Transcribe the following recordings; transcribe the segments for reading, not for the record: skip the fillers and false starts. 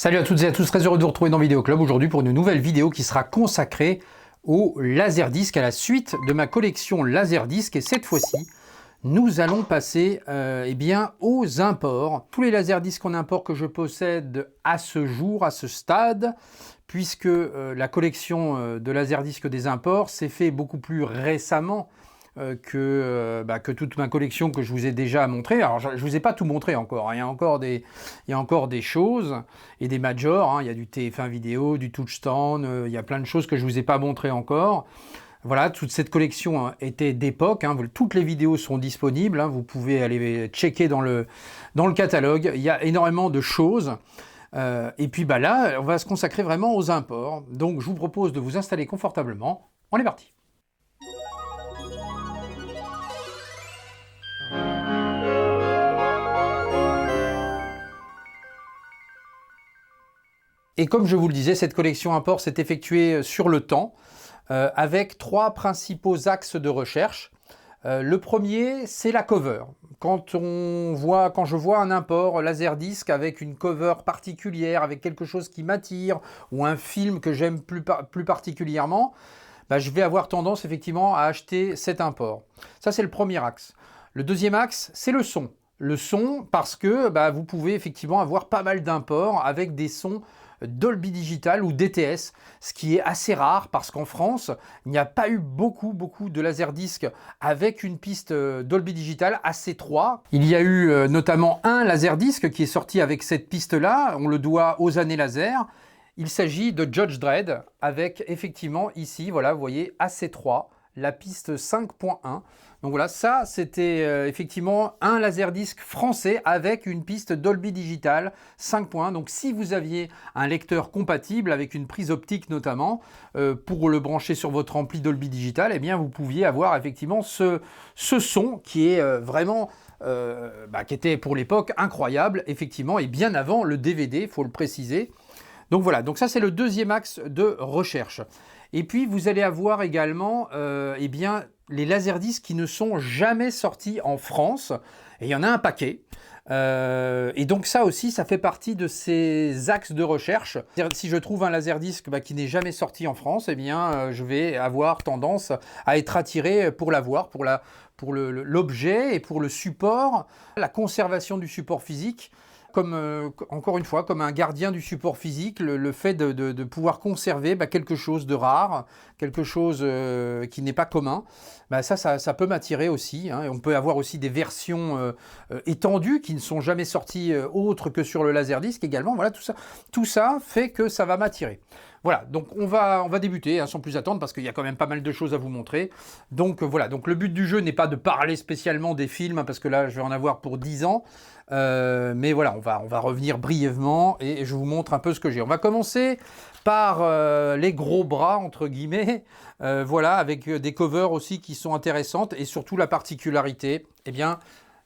Salut à toutes et à tous, très heureux de vous retrouver dans Vidéo Club aujourd'hui pour une nouvelle vidéo qui sera consacrée au Laserdisc, à la suite de ma collection Laserdisc. Et cette fois-ci, nous allons passer aux imports. Tous les Laserdiscs en import que je possède à ce jour, à ce stade, puisque la collection de Laserdisc des imports s'est fait beaucoup plus récemment que toute ma collection que je vous ai déjà montré. Alors je ne vous ai pas tout montré encore, hein. Il y a encore des choses et des majors, hein. Il y a du TF1 vidéo, du Touchstone, il y a plein de choses que je ne vous ai pas montré encore. Voilà, toute cette collection était d'époque, hein. Toutes les vidéos sont disponibles, hein. Vous pouvez aller checker dans le catalogue, il y a énormément de choses. Et puis là, on va se consacrer vraiment aux imports. Donc je vous propose de vous installer confortablement. On est parti. Et comme je vous le disais, cette collection import s'est effectuée sur le temps, avec trois principaux axes de recherche. Le premier, c'est la cover. Quand je vois un import Laserdisc avec une cover particulière, avec quelque chose qui m'attire, ou un film que j'aime plus particulièrement, je vais avoir tendance effectivement à acheter cet import. Ça, c'est le premier axe. Le deuxième axe, c'est le son. Le son, parce que vous pouvez effectivement avoir pas mal d'imports avec des sons Dolby Digital ou DTS, ce qui est assez rare parce qu'en France, il n'y a pas eu beaucoup de Laserdisc avec une piste Dolby Digital AC3. Il y a eu notamment un Laserdisc qui est sorti avec cette piste-là, on le doit aux années laser. Il s'agit de Judge Dredd avec effectivement ici, voilà, vous voyez AC3, la piste 5.1. Donc voilà, ça c'était effectivement un Laserdisc français avec une piste Dolby Digital 5.1. Donc si vous aviez un lecteur compatible avec une prise optique notamment, pour le brancher sur votre ampli Dolby Digital, eh bien vous pouviez avoir effectivement ce son qui est vraiment... qui était pour l'époque incroyable, effectivement, et bien avant le DVD, il faut le préciser. Donc voilà, donc ça c'est le deuxième axe de recherche. Et puis vous allez avoir également les Laserdiscs qui ne sont jamais sortis en France, et il y en a un paquet. Et donc ça aussi, ça fait partie de ces axes de recherche. Si je trouve un Laserdisc qui n'est jamais sorti en France, eh bien je vais avoir tendance à être attiré pour l'avoir, pour l'objet et pour le support, la conservation du support physique. Encore une fois, comme un gardien du support physique, le fait de pouvoir conserver quelque chose de rare, quelque chose qui n'est pas commun, ça peut m'attirer aussi, hein. Et on peut avoir aussi des versions étendues qui ne sont jamais sorties autres que sur le Laserdisc également. Voilà, tout ça fait que ça va m'attirer. Voilà, donc on va débuter, hein, sans plus attendre, parce qu'il y a quand même pas mal de choses à vous montrer. Donc voilà, donc le but du jeu n'est pas de parler spécialement des films, hein, parce que là je vais en avoir pour 10 ans. Mais voilà, on va revenir brièvement et je vous montre un peu ce que j'ai. On va commencer par les gros bras, entre guillemets, voilà, avec des covers aussi qui sont intéressantes, et surtout la particularité, eh bien,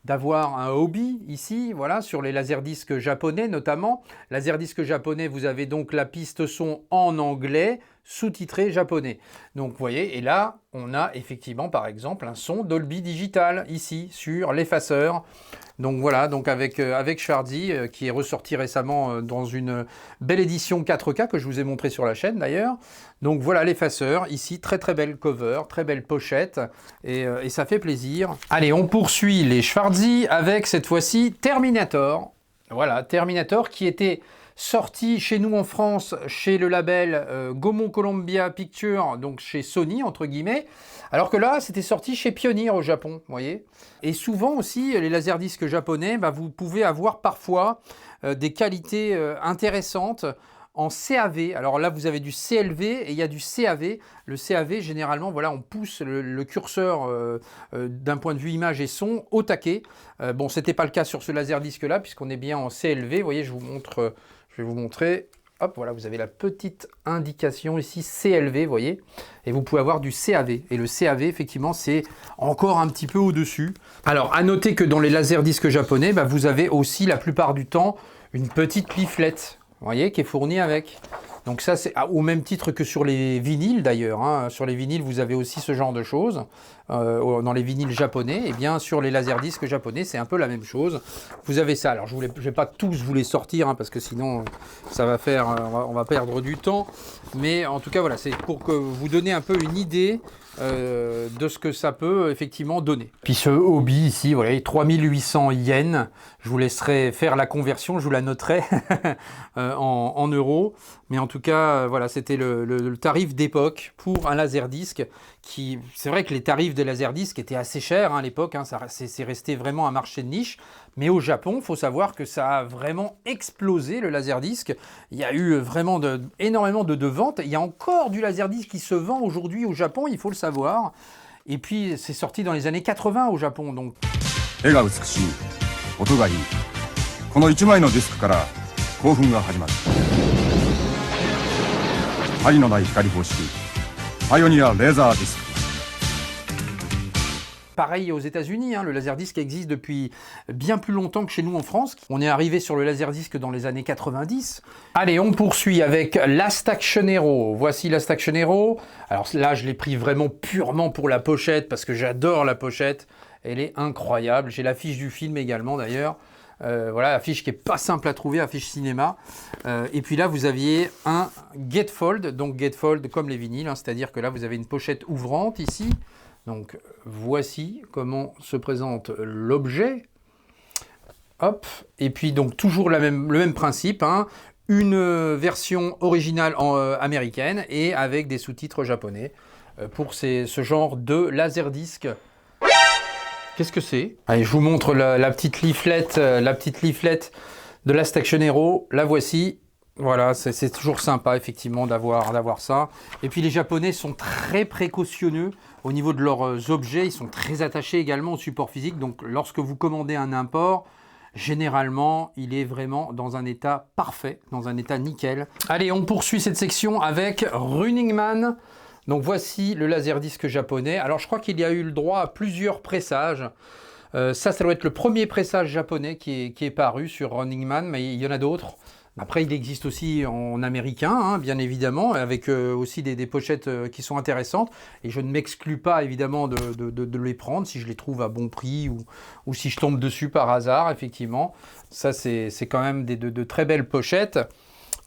d'avoir un hobby ici, voilà, sur les Laserdiscs japonais notamment. Laserdisc japonais, vous avez donc la piste son en anglais, sous-titré japonais. Donc vous voyez, et là, on a effectivement par exemple un son Dolby Digital ici sur l'effaceur. Donc voilà, donc avec Schwarzy qui est ressorti récemment dans une belle édition 4K que je vous ai montré sur la chaîne d'ailleurs. Donc voilà l'effaceur, ici très belle cover, très belle pochette et ça fait plaisir. Allez, on poursuit les Schwarzy avec cette fois-ci Terminator. Voilà, Terminator qui était sorti chez nous en France, chez le label Gaumont Columbia Pictures, donc chez Sony, entre guillemets, alors que là, c'était sorti chez Pioneer au Japon, vous voyez. Et souvent aussi, les Laserdiscs japonais, vous pouvez avoir parfois des qualités intéressantes en CAV. Alors là, vous avez du CLV et il y a du CAV. Le CAV, généralement, voilà, on pousse le curseur d'un point de vue image et son au taquet. Bon, ce n'était pas le cas sur ce Laserdisc-là, puisqu'on est bien en CLV. Vous voyez, je vais vous montrer. Hop, voilà, vous avez la petite indication ici, CLV, vous voyez. Et vous pouvez avoir du CAV. Et le CAV, effectivement, c'est encore un petit peu au-dessus. Alors, à noter que dans les Laserdiscs japonais, vous avez aussi, la plupart du temps, une petite leaflet, vous voyez, qui est fournie avec. Donc ça, c'est au même titre que sur les vinyles d'ailleurs. Hein. Sur les vinyles, vous avez aussi ce genre de choses. Dans les vinyles japonais, et bien sur les laserdiscs japonais, c'est un peu la même chose. Vous avez ça. Alors je vais pas tous vous les sortir, hein, parce que sinon ça va faire, on va perdre du temps. Mais en tout cas, voilà, c'est pour que vous donner un peu une idée de ce que ça peut effectivement donner. Puis ce hobby ici, voilà, 3800 yens. Je vous laisserai faire la conversion, je vous la noterai en euros. Mais en tout cas, voilà, c'était le tarif d'époque pour un laserdisc. C'est vrai que les tarifs des laserdiscs étaient assez chers hein, à l'époque. Hein, c'est resté vraiment un marché de niche. Mais au Japon, il faut savoir que ça a vraiment explosé le laserdisc. Il y a eu vraiment énormément de ventes. Il y a encore du laserdisc qui se vend aujourd'hui au Japon, il faut le savoir. Et puis, c'est sorti dans les années 80 au Japon. Donc. 絵が美しい、音がいい。この1枚のディスクから興奮が始まる。針のない光方式、パイオニアレーザーディスク。Pareil aux États-Unis, hein, le laserdisc existe depuis bien plus longtemps que chez nous en France. On est arrivé sur le laserdisc dans les années 90. Allez, on poursuit avec l'Astaction Hero. Voici l'Astaction Hero. Alors là, je l'ai pris vraiment purement pour la pochette parce que j'adore la pochette. Elle est incroyable. J'ai l'affiche du film également d'ailleurs. Voilà, affiche qui est pas simple à trouver, affiche cinéma. Et puis là, vous aviez un Gatefold, donc Gatefold comme les vinyles, hein, c'est-à-dire que là, vous avez une pochette ouvrante ici. Donc voici comment se présente l'objet. Hop, et puis donc toujours le même principe, hein, une version originale américaine et avec des sous-titres japonais pour ce genre de laserdisc. Qu'est-ce que c'est? Allez, je vous montre la petite leaflet de l'Astaction Hero. La voici. Voilà, c'est toujours sympa effectivement d'avoir ça. Et puis les Japonais sont très précautionneux au niveau de leurs objets. Ils sont très attachés également au support physique. Donc lorsque vous commandez un import, généralement, il est vraiment dans un état parfait, dans un état nickel. Allez, on poursuit cette section avec Running Man. Donc voici le laserdisc japonais. Alors je crois qu'il y a eu le droit à plusieurs pressages. Ça doit être le premier pressage japonais qui est paru sur Running Man, mais il y en a d'autres. Après, il existe aussi en américain, hein, bien évidemment, avec aussi des pochettes qui sont intéressantes. Et je ne m'exclus pas, évidemment, de les prendre si je les trouve à bon prix ou si je tombe dessus par hasard, effectivement. Ça, c'est quand même de très belles pochettes.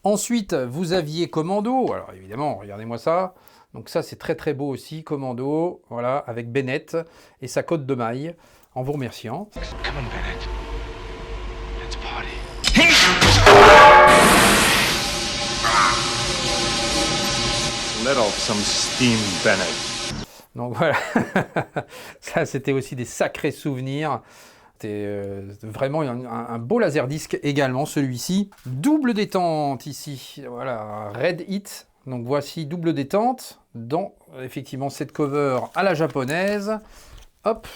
Ensuite, vous aviez Commando. Alors, évidemment, regardez-moi ça. Donc ça, c'est très très beau aussi, Commando, voilà, avec Bennett et sa cotte de maille, en vous remerciant. Come on, Bennett. Let's party. Let off some steam, Bennett. Donc voilà, ça c'était aussi des sacrés souvenirs. C'était vraiment un beau laserdisc également, celui-ci. Double détente ici, voilà, Red Hit. Donc voici double détente dans effectivement cette cover à la japonaise. Hop,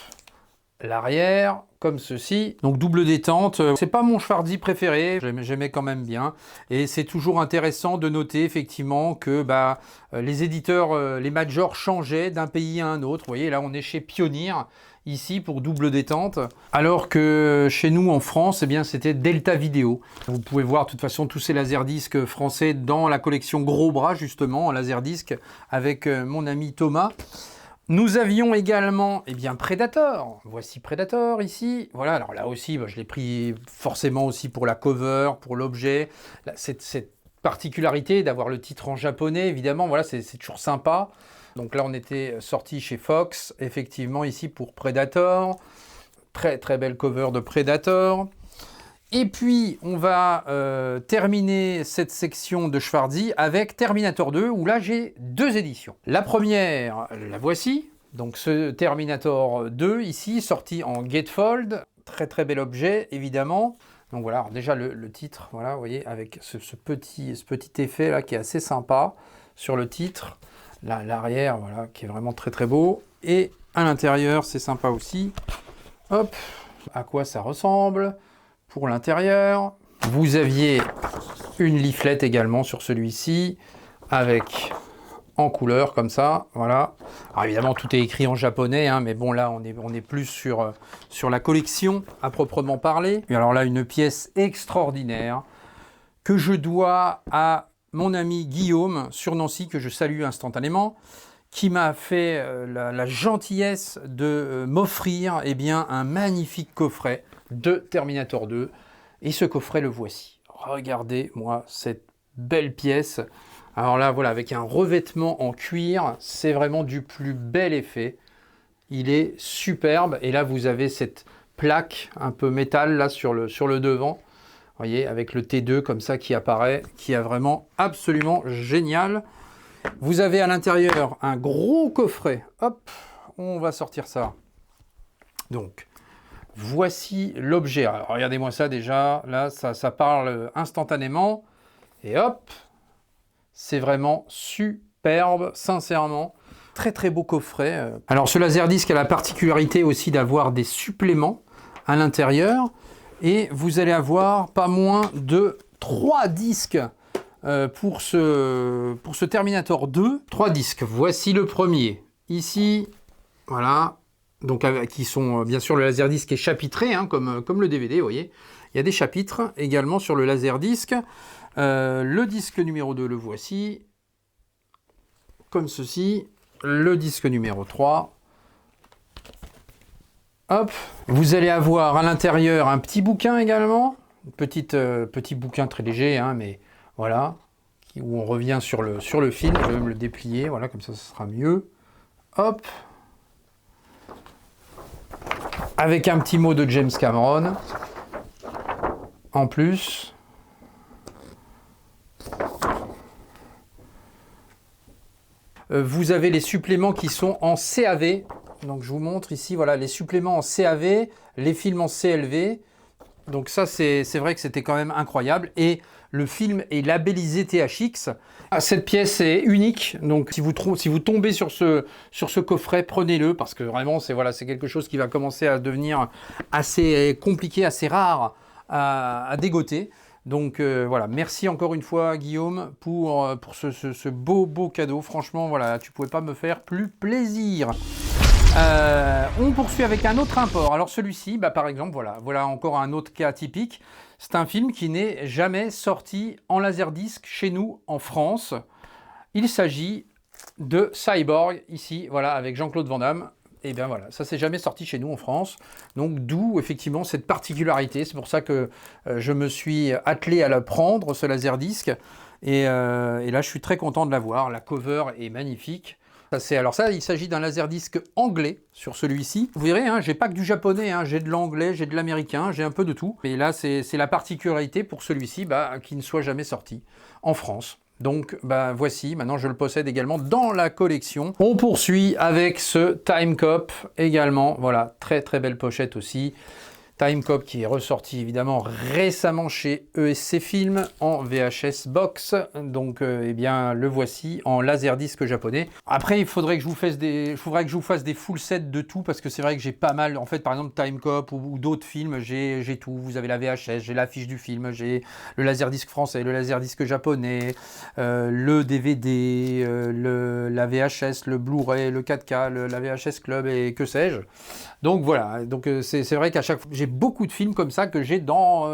l'arrière comme ceci. Donc double détente. C'est pas mon Schwarzy préféré, j'aimais quand même bien. Et c'est toujours intéressant de noter effectivement que les éditeurs, les majors changeaient d'un pays à un autre. Vous voyez là on est chez Pioneer. Ici pour double détente, alors que chez nous en France, eh bien c'était Delta Vidéo. Vous pouvez voir de toute façon tous ces laserdiscs français dans la collection Gros Bras justement, en laserdisc avec mon ami Thomas. Nous avions également Predator. Voici Predator ici. Voilà, alors là aussi, je l'ai pris forcément aussi pour la cover, pour l'objet. Cette particularité d'avoir le titre en japonais, évidemment, voilà, c'est toujours sympa. Donc là, on était sorti chez Fox, effectivement, ici pour Predator. Très, très belle cover de Predator. Et puis, on va terminer cette section de Schwarzy avec Terminator 2, où là, j'ai deux éditions. La première, la voici. Donc, ce Terminator 2, ici, sorti en Gatefold. Très, très bel objet, évidemment. Donc voilà, alors déjà, le titre, voilà, vous voyez, avec ce petit effet là qui est assez sympa sur le titre. L'arrière, voilà, qui est vraiment très très beau. Et à l'intérieur, c'est sympa aussi. Hop, à quoi ça ressemble pour l'intérieur. Vous aviez une leaflet également sur celui-ci, avec en couleur comme ça, voilà. Alors évidemment, tout est écrit en japonais, hein, mais bon, là, on est plus sur la collection à proprement parler. Et alors là, une pièce extraordinaire que je dois à mon ami Guillaume sur Nancy, que je salue instantanément, qui m'a fait la gentillesse de m'offrir eh bien, un magnifique coffret de Terminator 2. Et ce coffret, le voici. Regardez-moi cette belle pièce. Alors là, voilà, avec un revêtement en cuir, c'est vraiment du plus bel effet. Il est superbe. Et là, vous avez cette plaque un peu métal là sur le devant. Vous voyez, avec le T2 comme ça qui apparaît, qui est vraiment absolument génial. Vous avez à l'intérieur un gros coffret. Hop, on va sortir ça. Donc, voici l'objet. Alors, regardez-moi ça déjà. Là, ça parle instantanément. Et hop, c'est vraiment superbe, sincèrement. Très, très beau coffret. Alors, ce Laserdisc a la particularité aussi d'avoir des suppléments à l'intérieur. Et vous allez avoir pas moins de 3 disques pour ce Terminator 2. 3 disques. Voici le premier. Ici, voilà. Donc, qui sont bien sûr le Laserdisc est chapitré, hein, comme le DVD, vous voyez. Il y a des chapitres également sur le Laserdisc. Le disque numéro 2, le voici. Comme ceci. Le disque numéro 3. Hop. Vous allez avoir à l'intérieur un petit bouquin également. Petit bouquin très léger, hein, mais voilà. Où on revient sur le film. Je vais même le déplier. Voilà, comme ça, ce sera mieux. Hop. Avec un petit mot de James Cameron. En plus. Vous avez les suppléments qui sont en CAV. Donc je vous montre ici, voilà, les suppléments en CAV, les films en CLV. Donc ça, c'est vrai que c'était quand même incroyable. Et le film est labellisé THX. Cette pièce est unique. Donc si vous tombez sur ce coffret, prenez-le. Parce que vraiment, c'est quelque chose qui va commencer à devenir assez compliqué, assez rare à dégoter. Donc voilà, merci encore une fois Guillaume pour ce beau cadeau. Franchement, voilà, tu pouvais pas me faire plus plaisir. On poursuit avec un autre import. Alors celui-ci, par exemple, voilà encore un autre cas typique. C'est un film qui n'est jamais sorti en laserdisc chez nous en France. Il s'agit de Cyborg, ici, voilà, avec Jean-Claude Van Damme. Et bien voilà, ça s'est jamais sorti chez nous en France. Donc d'où effectivement cette particularité. C'est pour ça que je me suis attelé à le prendre, ce laserdisc. Et là, je suis très content de l'avoir. La cover est magnifique. Il s'agit d'un laserdisc anglais sur celui-ci. Vous verrez, hein, j'ai pas que du japonais, hein, j'ai de l'anglais, j'ai de l'américain, j'ai un peu de tout. Et là, c'est la particularité pour celui-ci qui ne soit jamais sorti en France. Donc voici, maintenant je le possède également dans la collection. On poursuit avec ce Time Cop également. Voilà, très très belle pochette aussi. Time Cop qui est ressorti évidemment récemment chez ESC Film en VHS Box. Donc le voici en laserdisc japonais. Après il faudrait que je vous fasse des full sets de tout parce que c'est vrai que j'ai pas mal. En fait par exemple Time Cop ou d'autres films, j'ai tout. Vous avez la VHS, j'ai l'affiche du film, j'ai le laserdisc français, le laserdisc japonais, le DVD, la VHS, le Blu-ray, le 4K, la VHS Club et que sais-je. Donc voilà, donc c'est vrai qu'à chaque fois, j'ai beaucoup de films comme ça que j'ai dans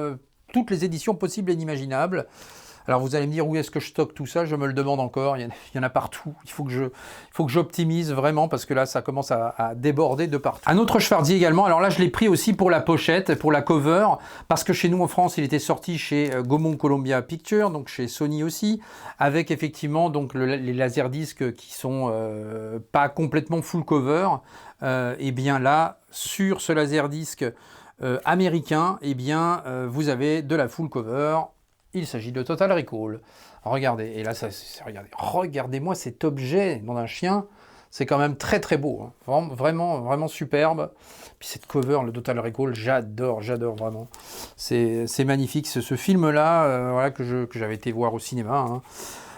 toutes les éditions possibles et inimaginables. Alors vous allez me dire où est-ce que je stocke tout ça, je me le demande encore, il y en a partout. Il faut que j'optimise vraiment parce que là ça commence à déborder de partout. Un autre Schwarzy également, alors là je l'ai pris aussi pour la pochette, pour la cover, parce que chez nous en France il était sorti chez Gaumont Columbia Pictures, donc chez Sony aussi, avec effectivement donc les laserdiscs qui sont pas complètement full cover. Et bien là, sur ce laserdisc américain, vous avez de la full cover. Il s'agit de Total Recall. Regardez, et là, regardez-moi cet objet dans un chien. C'est quand même très très beau, hein. Vraiment superbe. Puis cette cover, le Total Recall, j'adore vraiment. C'est magnifique. Ce film-là, que j'avais été voir au cinéma. Hein.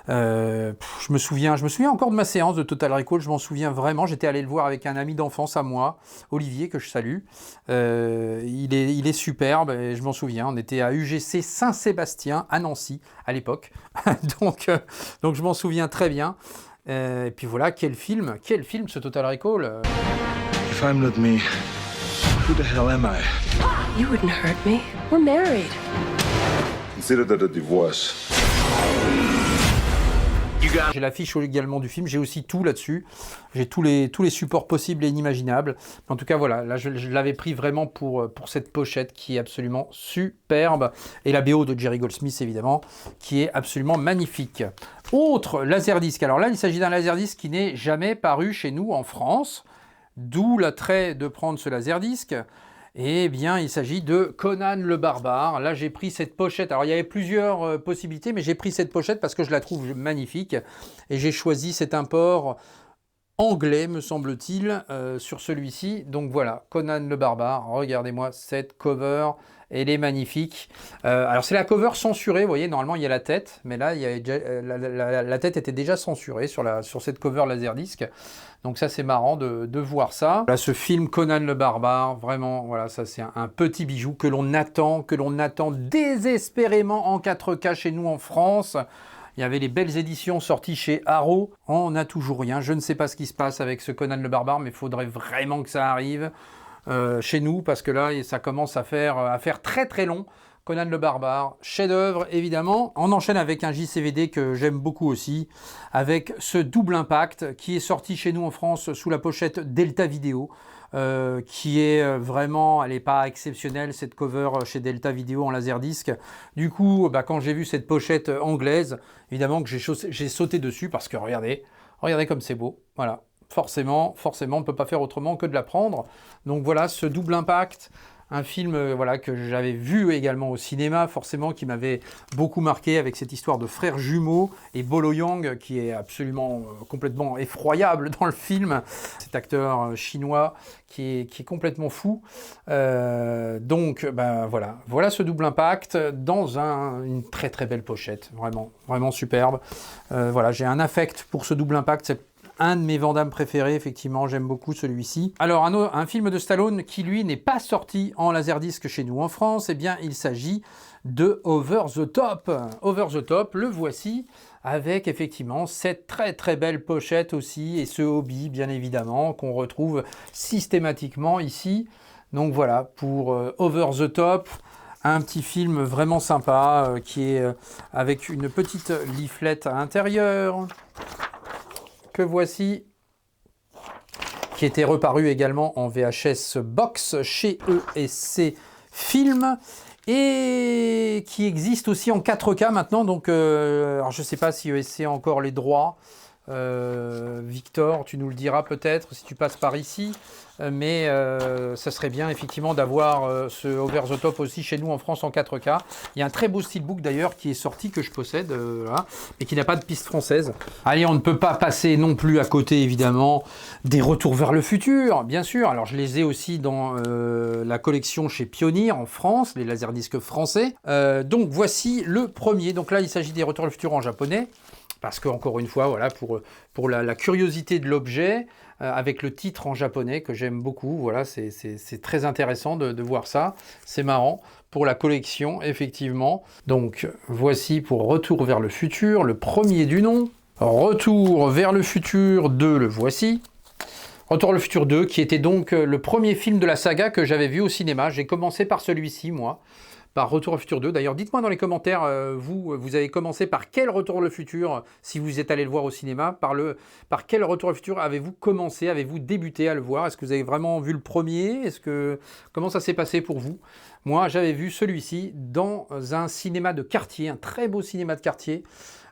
Je me souviens encore de ma séance de Total Recall, je m'en souviens vraiment. J'étais allé le voir avec un ami d'enfance à moi, Olivier, que je salue. Il est superbe et je m'en souviens. On était à UGC Saint-Sébastien à Nancy à l'époque, donc je m'en souviens très bien. Et puis voilà, quel film ce Total Recall. If I'm not me, who the hell am I? You wouldn't hurt me. We're married. Consider that a divorce. you got. J'ai l'affiche également du film, j'ai aussi tout là-dessus. J'ai tous les supports possibles et inimaginables. En tout cas, voilà, là je l'avais pris vraiment pour cette pochette qui est absolument superbe. Et la BO de Jerry Goldsmith, évidemment, qui est absolument magnifique. Autre Laserdisc. Alors là, il s'agit d'un Laserdisc qui n'est jamais paru chez nous en France. D'où l'attrait de prendre ce Laserdisc. Eh bien, il s'agit de Conan le Barbare. Là, j'ai pris cette pochette. Alors, il y avait plusieurs possibilités, mais j'ai pris cette pochette parce que je la trouve magnifique. Et j'ai choisi cet import anglais, me semble-t-il, sur celui-ci. Donc voilà, Conan le Barbare. Regardez-moi cette cover. Elle est magnifique. Alors, c'est la cover censurée. Vous voyez, normalement, il y a la tête. Mais là, il y a déjà, la tête était déjà censurée sur cette cover Laserdisc. Donc ça, c'est marrant de voir ça. Là, ce film Conan le Barbare, vraiment, voilà, ça c'est un petit bijou que l'on attend désespérément en 4K chez nous en France. Il y avait les belles éditions sorties chez Arrow. On n'a toujours rien. Je ne sais pas ce qui se passe avec ce Conan le Barbare, mais il faudrait vraiment que ça arrive chez nous, parce que là, ça commence à faire très très long. Conan le Barbare, chef-d'œuvre évidemment. On enchaîne avec un JCVD que j'aime beaucoup aussi, avec ce double impact qui est sorti chez nous en France sous la pochette Delta Video, qui est vraiment, elle n'est pas exceptionnelle cette cover chez Delta Video en laserdisc. Du coup, quand j'ai vu cette pochette anglaise, évidemment que j'ai sauté dessus parce que regardez comme c'est beau, voilà. Forcément, on ne peut pas faire autrement que de la prendre. Donc voilà, ce double impact. Un film voilà, que j'avais vu également au cinéma, forcément, qui m'avait beaucoup marqué avec cette histoire de frères jumeaux et Bolo Yang, qui est absolument complètement effroyable dans le film. Cet acteur chinois qui est complètement fou. Donc, voilà ce double impact dans une très très belle pochette, vraiment, vraiment superbe. Voilà, j'ai un affect pour ce double impact. C'est un de mes Van Damme préférés, effectivement, j'aime beaucoup celui-ci. Alors, un film de Stallone qui, lui, n'est pas sorti en laserdisc chez nous en France, eh bien, il s'agit de Over the Top. Over the Top, le voici, avec effectivement cette très très belle pochette aussi, et ce hobby, bien évidemment, qu'on retrouve systématiquement ici. Donc voilà, pour Over the Top, un petit film vraiment sympa, qui est avec une petite leaflet à l'intérieur, que voici, qui était reparu également en VHS Box chez ESC Film et qui existe aussi en 4K maintenant. Donc, alors je ne sais pas si ESC a encore les droits. Victor, tu nous le diras peut-être si tu passes par ici. Mais ça serait bien effectivement d'avoir ce Over the Top aussi chez nous en France en 4K. Il y a un très beau steelbook d'ailleurs qui est sorti, que je possède, là, mais qui n'a pas de piste française. Allez, on ne peut pas passer non plus à côté évidemment des Retours vers le futur, bien sûr. Alors je les ai aussi dans la collection chez Pioneer en France, les laserdiscs français. Donc voici le premier. Donc là il s'agit des Retours vers le futur en japonais. Parce que, encore une fois, voilà, pour la curiosité de l'objet, avec le titre en japonais que j'aime beaucoup, voilà, c'est très intéressant de voir ça, c'est marrant, pour la collection, effectivement. Donc, voici pour Retour vers le futur, le premier du nom. Retour vers le futur 2, le voici. Retour vers le futur 2, qui était donc le premier film de la saga que j'avais vu au cinéma. J'ai commencé par celui-ci, moi. Par Retour au futur 2. D'ailleurs, dites-moi dans les commentaires, vous avez commencé par quel Retour au futur, si vous êtes allé le voir au cinéma, par quel Retour au futur avez-vous commencé, avez-vous débuté à le voir? Est-ce que vous avez vraiment vu le premier? Comment ça s'est passé pour vous? Moi, j'avais vu celui-ci dans un cinéma de quartier, un très beau cinéma de quartier,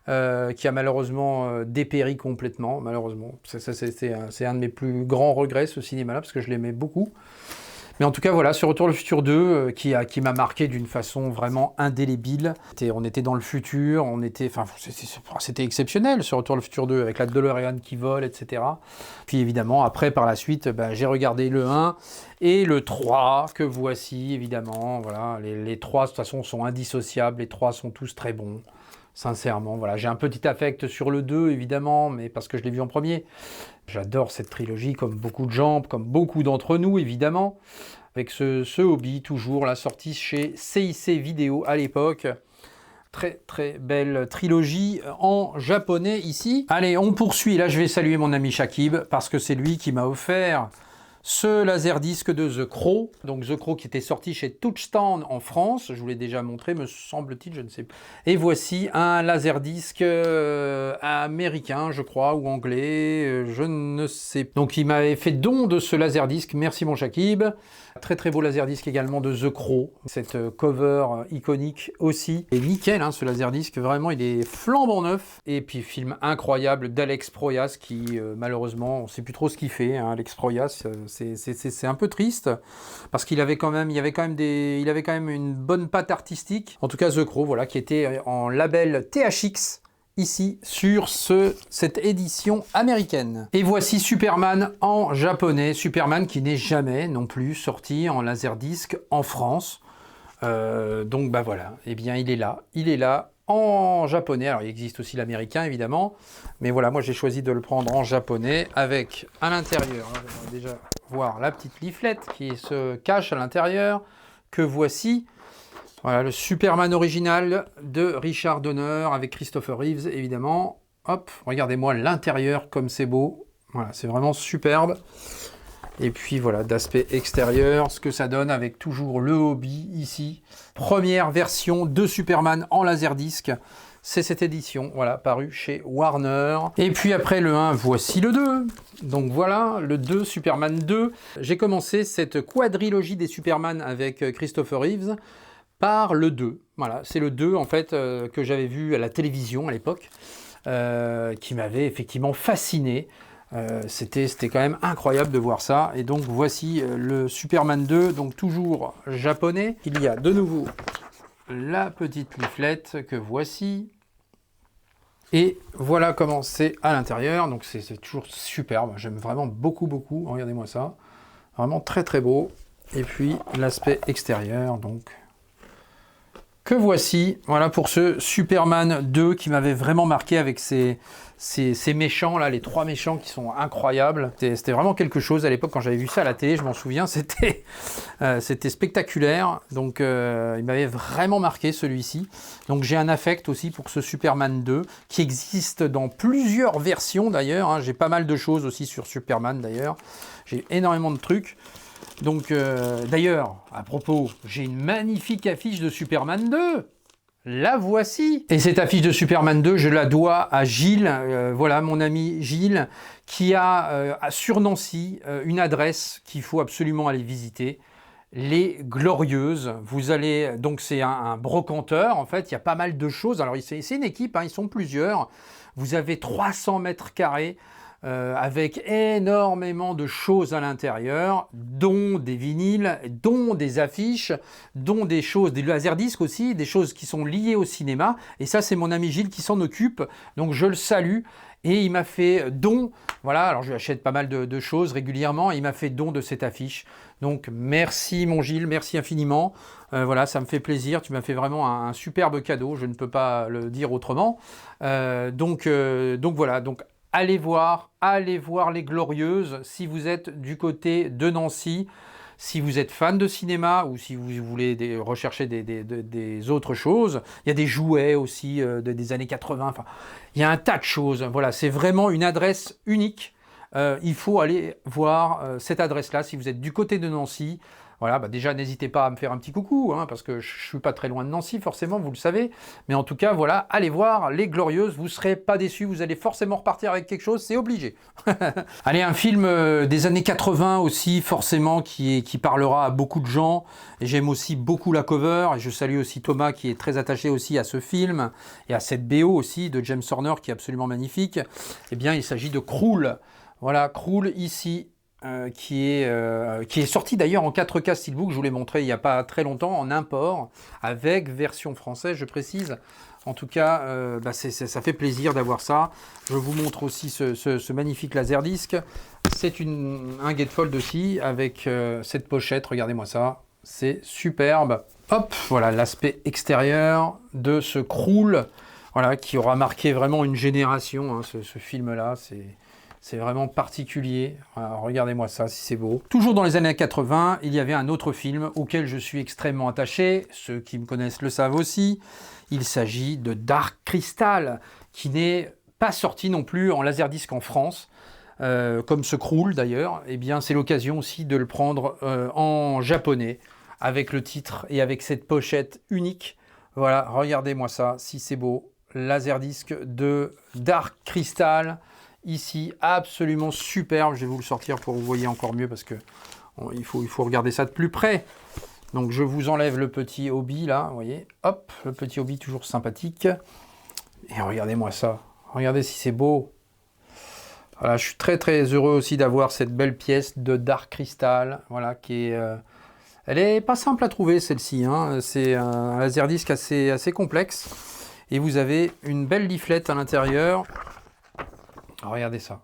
qui a malheureusement dépéri complètement, malheureusement. C'est un de mes plus grands regrets, ce cinéma-là, parce que je l'aimais beaucoup. Mais en tout cas, voilà, ce Retour vers le futur 2 qui m'a marqué d'une façon vraiment indélébile. On était dans le futur, c'était exceptionnel, ce Retour vers le futur 2, avec la DeLorean qui vole, etc. Puis évidemment, après, par la suite, j'ai regardé le 1 et le 3, que voici, évidemment. Voilà, les 3, de toute façon, sont indissociables, les 3 sont tous très bons. Sincèrement, voilà, j'ai un petit affect sur le 2, évidemment, mais parce que je l'ai vu en premier. J'adore cette trilogie, comme beaucoup de gens, comme beaucoup d'entre nous, évidemment. Avec ce hobby, toujours, la sortie chez CIC Vidéo à l'époque. Très, très belle trilogie en japonais, ici. Allez, on poursuit. Là, je vais saluer mon ami Shakib, parce que c'est lui qui m'a offert ce laserdisc de The Crow. Donc The Crow qui était sorti chez Touchstone en France. Je vous l'ai déjà montré, me semble-t-il, je ne sais pas. Et voici un laserdisc américain, je crois, ou anglais, je ne sais pas. Donc il m'avait fait don de ce laserdisc. Merci mon Shakib. Très très beau laserdisc également de The Crow. Cette cover iconique aussi. Et nickel hein, ce laserdisc, vraiment il est flambant neuf. Et puis film incroyable d'Alex Proyas qui malheureusement on ne sait plus trop ce qu'il fait. Hein, Alex Proyas, c'est un peu triste parce qu'il avait quand même, il avait quand même une bonne patte artistique. En tout cas The Crow, voilà, qui était en label THX. Ici sur cette édition américaine. Et voici Superman en japonais, Superman qui n'est jamais non plus sorti en laserdisc en France. Donc bah voilà, eh bien il est là en japonais. Alors il existe aussi l'américain évidemment, mais voilà, moi j'ai choisi de le prendre en japonais avec à l'intérieur, on va déjà voir la petite leaflet qui se cache à l'intérieur, que voici. Voilà, le Superman original de Richard Donner avec Christopher Reeves, évidemment. Hop, regardez-moi l'intérieur comme c'est beau. Voilà, c'est vraiment superbe. Et puis voilà, d'aspect extérieur, ce que ça donne avec toujours le hobby ici. Première version de Superman en laserdisc. C'est cette édition, voilà, parue chez Warner. Et puis après le 1, voici le 2. Donc voilà, le 2, Superman 2. J'ai commencé cette quadrilogie des Superman avec Christopher Reeves par le 2. Voilà, c'est le 2 en fait que j'avais vu à la télévision à l'époque, qui m'avait effectivement fasciné. C'était quand même incroyable de voir ça. Et donc voici le Superman 2, donc toujours japonais. Il y a de nouveau la petite leaflet que voici. Et voilà comment c'est à l'intérieur. Donc c'est toujours superbe. J'aime vraiment beaucoup, beaucoup. Regardez-moi ça. Vraiment très, très beau. Et puis l'aspect extérieur, donc que voici, voilà pour ce Superman 2 qui m'avait vraiment marqué avec ces méchants là, les 3 méchants qui sont incroyables. C'était vraiment quelque chose à l'époque quand j'avais vu ça à la télé, je m'en souviens, c'était spectaculaire. Donc il m'avait vraiment marqué celui-ci. Donc j'ai un affect aussi pour ce Superman 2 qui existe dans plusieurs versions d'ailleurs. Hein. J'ai pas mal de choses aussi sur Superman d'ailleurs. J'ai énormément de trucs. Donc, d'ailleurs, à propos, j'ai une magnifique affiche de Superman 2. La voici. Et cette affiche de Superman 2, je la dois à Gilles, voilà, mon ami Gilles, qui a sur Nancy une adresse qu'il faut absolument aller visiter. Les Glorieuses. Vous allez, donc c'est un brocanteur, en fait, il y a pas mal de choses. Alors, c'est une équipe, hein, ils sont plusieurs. Vous avez 300 mètres carrés. Avec énormément de choses à l'intérieur, dont des vinyles, dont des affiches, dont des choses, des laserdiscs aussi, des choses qui sont liées au cinéma. Et ça, c'est mon ami Gilles qui s'en occupe. Donc, je le salue. Et il m'a fait don, voilà, alors je lui achète pas mal de choses régulièrement, et il m'a fait don de cette affiche. Donc merci mon Gilles, merci infiniment. Voilà, ça me fait plaisir, tu m'as fait vraiment un superbe cadeau, je ne peux pas le dire autrement. Donc voilà, donc allez voir les Glorieuses si vous êtes du côté de Nancy. Si vous êtes fan de cinéma ou si vous voulez rechercher des autres choses, il y a des jouets aussi des années 80, enfin, il y a un tas de choses. Voilà, c'est vraiment une adresse unique. Il faut aller voir cette adresse-là si vous êtes du côté de Nancy. Voilà, bah déjà n'hésitez pas à me faire un petit coucou, hein, parce que je ne suis pas très loin de Nancy, forcément, vous le savez. Mais en tout cas, voilà, allez voir Les Glorieuses, vous ne serez pas déçus, vous allez forcément repartir avec quelque chose, c'est obligé. Allez, un film des années 80 aussi, forcément, qui parlera à beaucoup de gens. Et j'aime aussi beaucoup la cover, et je salue aussi Thomas, qui est très attaché aussi à ce film, et à cette BO aussi, de James Horner, qui est absolument magnifique. Eh bien, il s'agit de Krull. Voilà, Krull ici. Qui est sorti d'ailleurs en 4K Steelbook, je vous l'ai montré il n'y a pas très longtemps, en import, avec version française, je précise. En tout cas, ça fait plaisir d'avoir ça. Je vous montre aussi ce magnifique laserdisc. C'est un gatefold aussi, avec cette pochette, regardez-moi ça, c'est superbe. Hop, voilà l'aspect extérieur de ce Krull, voilà, qui aura marqué vraiment une génération, hein, ce film-là, c'est vraiment particulier. Alors, regardez-moi ça, si c'est beau. Toujours dans les années 80, il y avait un autre film auquel je suis extrêmement attaché. Ceux qui me connaissent le savent aussi. Il s'agit de Dark Crystal, qui n'est pas sorti non plus en laserdisc en France. comme ce Cruel d'ailleurs, eh bien c'est l'occasion aussi de le prendre en japonais, avec le titre et avec cette pochette unique. Voilà, regardez-moi ça, si c'est beau. Laserdisc de Dark Crystal, ici, absolument superbe. Je vais vous le sortir pour que vous voyez encore mieux, parce que il faut regarder ça de plus près. Donc je vous enlève le petit hobby là, vous voyez, hop, le petit hobby toujours sympathique. Et regardez-moi ça, regardez si c'est beau. Voilà, je suis très très heureux aussi d'avoir cette belle pièce de Dark Crystal, voilà, qui est... elle est pas simple à trouver celle-ci, hein. C'est un laserdisc assez complexe. Et vous avez une belle leaflet à l'intérieur. Regardez ça.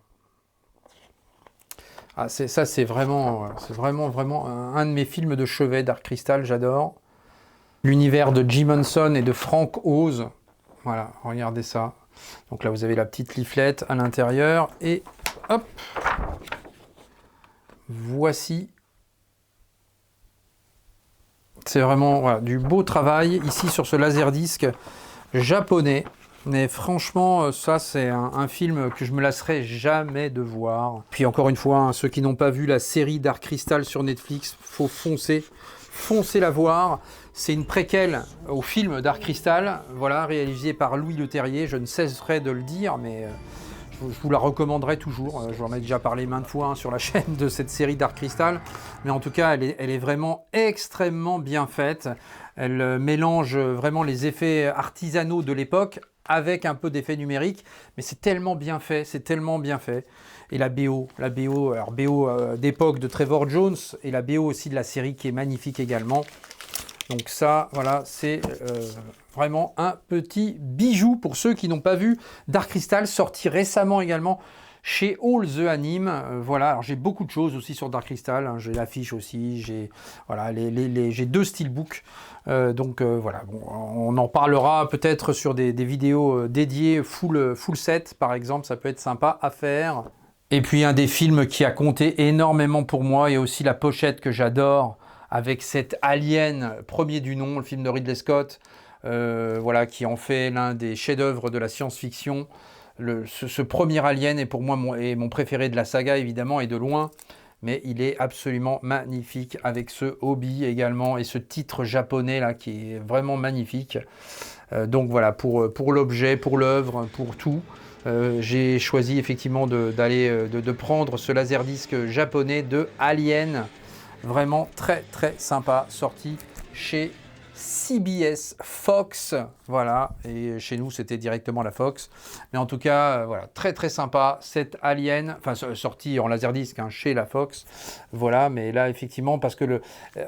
Ah, ça c'est vraiment un de mes films de chevet, Dark Crystal, j'adore. L'univers de Jim Henson et de Frank Oz. Voilà, regardez ça. Donc là vous avez la petite leaflet à l'intérieur. Et hop, voici. C'est vraiment voilà, du beau travail ici sur ce laserdisc japonais. Mais franchement, ça c'est un film que je me lasserai jamais de voir. Puis encore une fois, hein, ceux qui n'ont pas vu la série Dark Crystal sur Netflix, faut foncer la voir. C'est une préquelle au film Dark Crystal, voilà, réalisé par Louis Leterrier. Je ne cesserai de le dire, mais je vous la recommanderai toujours. Je vous en ai déjà parlé maintes fois hein, sur la chaîne de cette série Dark Crystal. Mais en tout cas, elle est vraiment extrêmement bien faite. Elle mélange vraiment les effets artisanaux de l'époque avec un peu d'effet numérique, mais c'est tellement bien fait, c'est tellement bien fait. Et la BO d'époque de Trevor Jones, et la BO aussi de la série qui est magnifique également. Donc ça, voilà, c'est vraiment un petit bijou pour ceux qui n'ont pas vu Dark Crystal, sorti récemment également chez All The Anime. Voilà, alors j'ai beaucoup de choses aussi sur Dark Crystal, hein. J'ai l'affiche aussi, j'ai voilà, j'ai 2 steelbooks. Voilà, bon, on en parlera peut-être sur des vidéos dédiées full set par exemple, ça peut être sympa à faire. Et puis un des films qui a compté énormément pour moi, et aussi la pochette que j'adore, avec cet Alien premier du nom, le film de Ridley Scott, voilà, qui en fait l'un des chefs-d'œuvre de la science-fiction. Ce premier Alien est pour moi mon préféré de la saga évidemment, et de loin. Mais il est absolument magnifique, avec ce hobby également et ce titre japonais là qui est vraiment magnifique. Donc voilà, pour l'objet, pour l'œuvre, pour tout, j'ai choisi effectivement de prendre ce laserdisc japonais de Alien. Vraiment très très sympa, sorti chez CBS Fox, voilà, et chez nous c'était directement la Fox, mais en tout cas voilà, très très sympa cet Alien, enfin sorti en laserdisc hein, chez la Fox, voilà. Mais là effectivement, parce que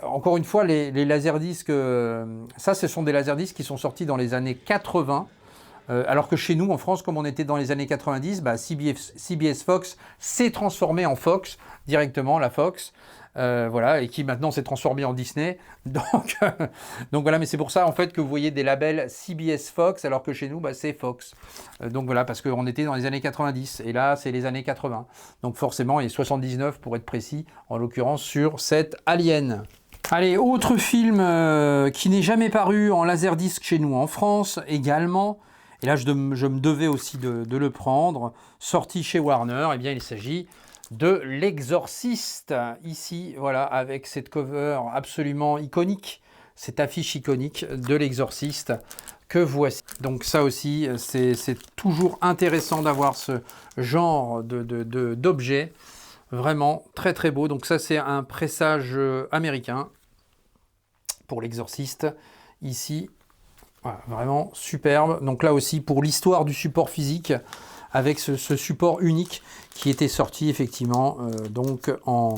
encore une fois les laserdiscs, ça ce sont des laserdiscs qui sont sortis dans les années 80, alors que chez nous en France, comme on était dans les années 90, bah, CBS Fox s'est transformé en Fox directement, la Fox. Voilà, et qui maintenant s'est transformé en Disney. Donc voilà, mais c'est pour ça en fait que vous voyez des labels CBS Fox, alors que chez nous, bah, c'est Fox. Donc voilà, parce qu'on était dans les années 90, et là, c'est les années 80. Donc forcément, il y a 79 pour être précis, en l'occurrence sur cet Alien. Allez, autre film qui n'est jamais paru en laserdisc chez nous en France également. Et là, je me devais aussi de le prendre. Sorti chez Warner, eh bien, il s'agit de L'Exorciste, ici, voilà, avec cette cover absolument iconique, cette affiche iconique de L'Exorciste que voici. Donc ça aussi, c'est toujours intéressant d'avoir ce genre d'objet, vraiment très très beau. Donc ça, c'est un pressage américain pour L'Exorciste, ici, voilà, vraiment superbe. Donc là aussi, pour l'histoire du support physique, avec ce support unique qui était sorti effectivement donc en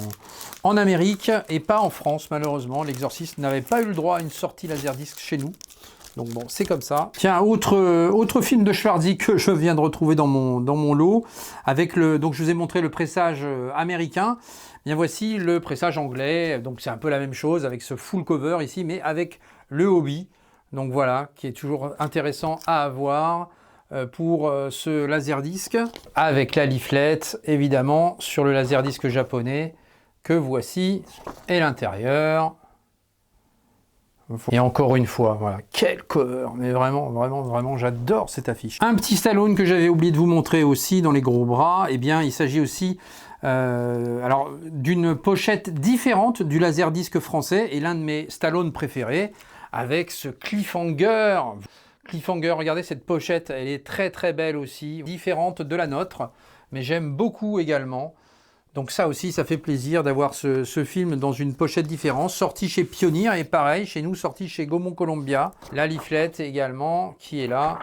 Amérique et pas en France malheureusement. L'Exorciste n'avait pas eu le droit à une sortie laserdisc chez nous. Donc bon, c'est comme ça. Tiens, autre film de Schwarzy que je viens de retrouver dans mon lot, avec donc je vous ai montré le pressage américain. Bien voici le pressage anglais, donc c'est un peu la même chose avec ce full cover ici, mais avec le hobby. Donc voilà, qui est toujours intéressant à avoir pour ce laserdisc, avec la leaflet évidemment sur le laserdisc japonais que voici, et l'intérieur. Et encore une fois, voilà, quel cover, mais vraiment, vraiment, vraiment, j'adore cette affiche. Un petit Stallone que j'avais oublié de vous montrer aussi dans les gros bras, eh bien, il s'agit aussi alors d'une pochette différente du Laserdisc français, et l'un de mes Stallone préférés, avec ce cliffhanger. Cliffhanger, regardez cette pochette, elle est très très belle aussi, différente de la nôtre, mais j'aime beaucoup également. Donc ça aussi, ça fait plaisir d'avoir ce film dans une pochette différente, sorti chez Pioneer, et pareil, chez nous, sorti chez Gaumont Columbia. La leaflet également, qui est là.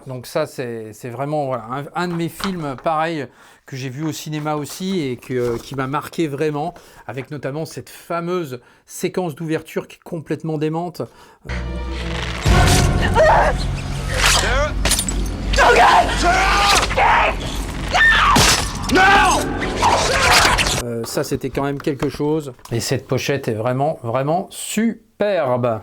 Donc ça, c'est vraiment voilà, un de mes films, pareil, que j'ai vu au cinéma aussi, et qui m'a marqué vraiment, avec notamment cette fameuse séquence d'ouverture qui est complètement démente. Ça, c'était quand même quelque chose. Et cette pochette est vraiment, vraiment superbe.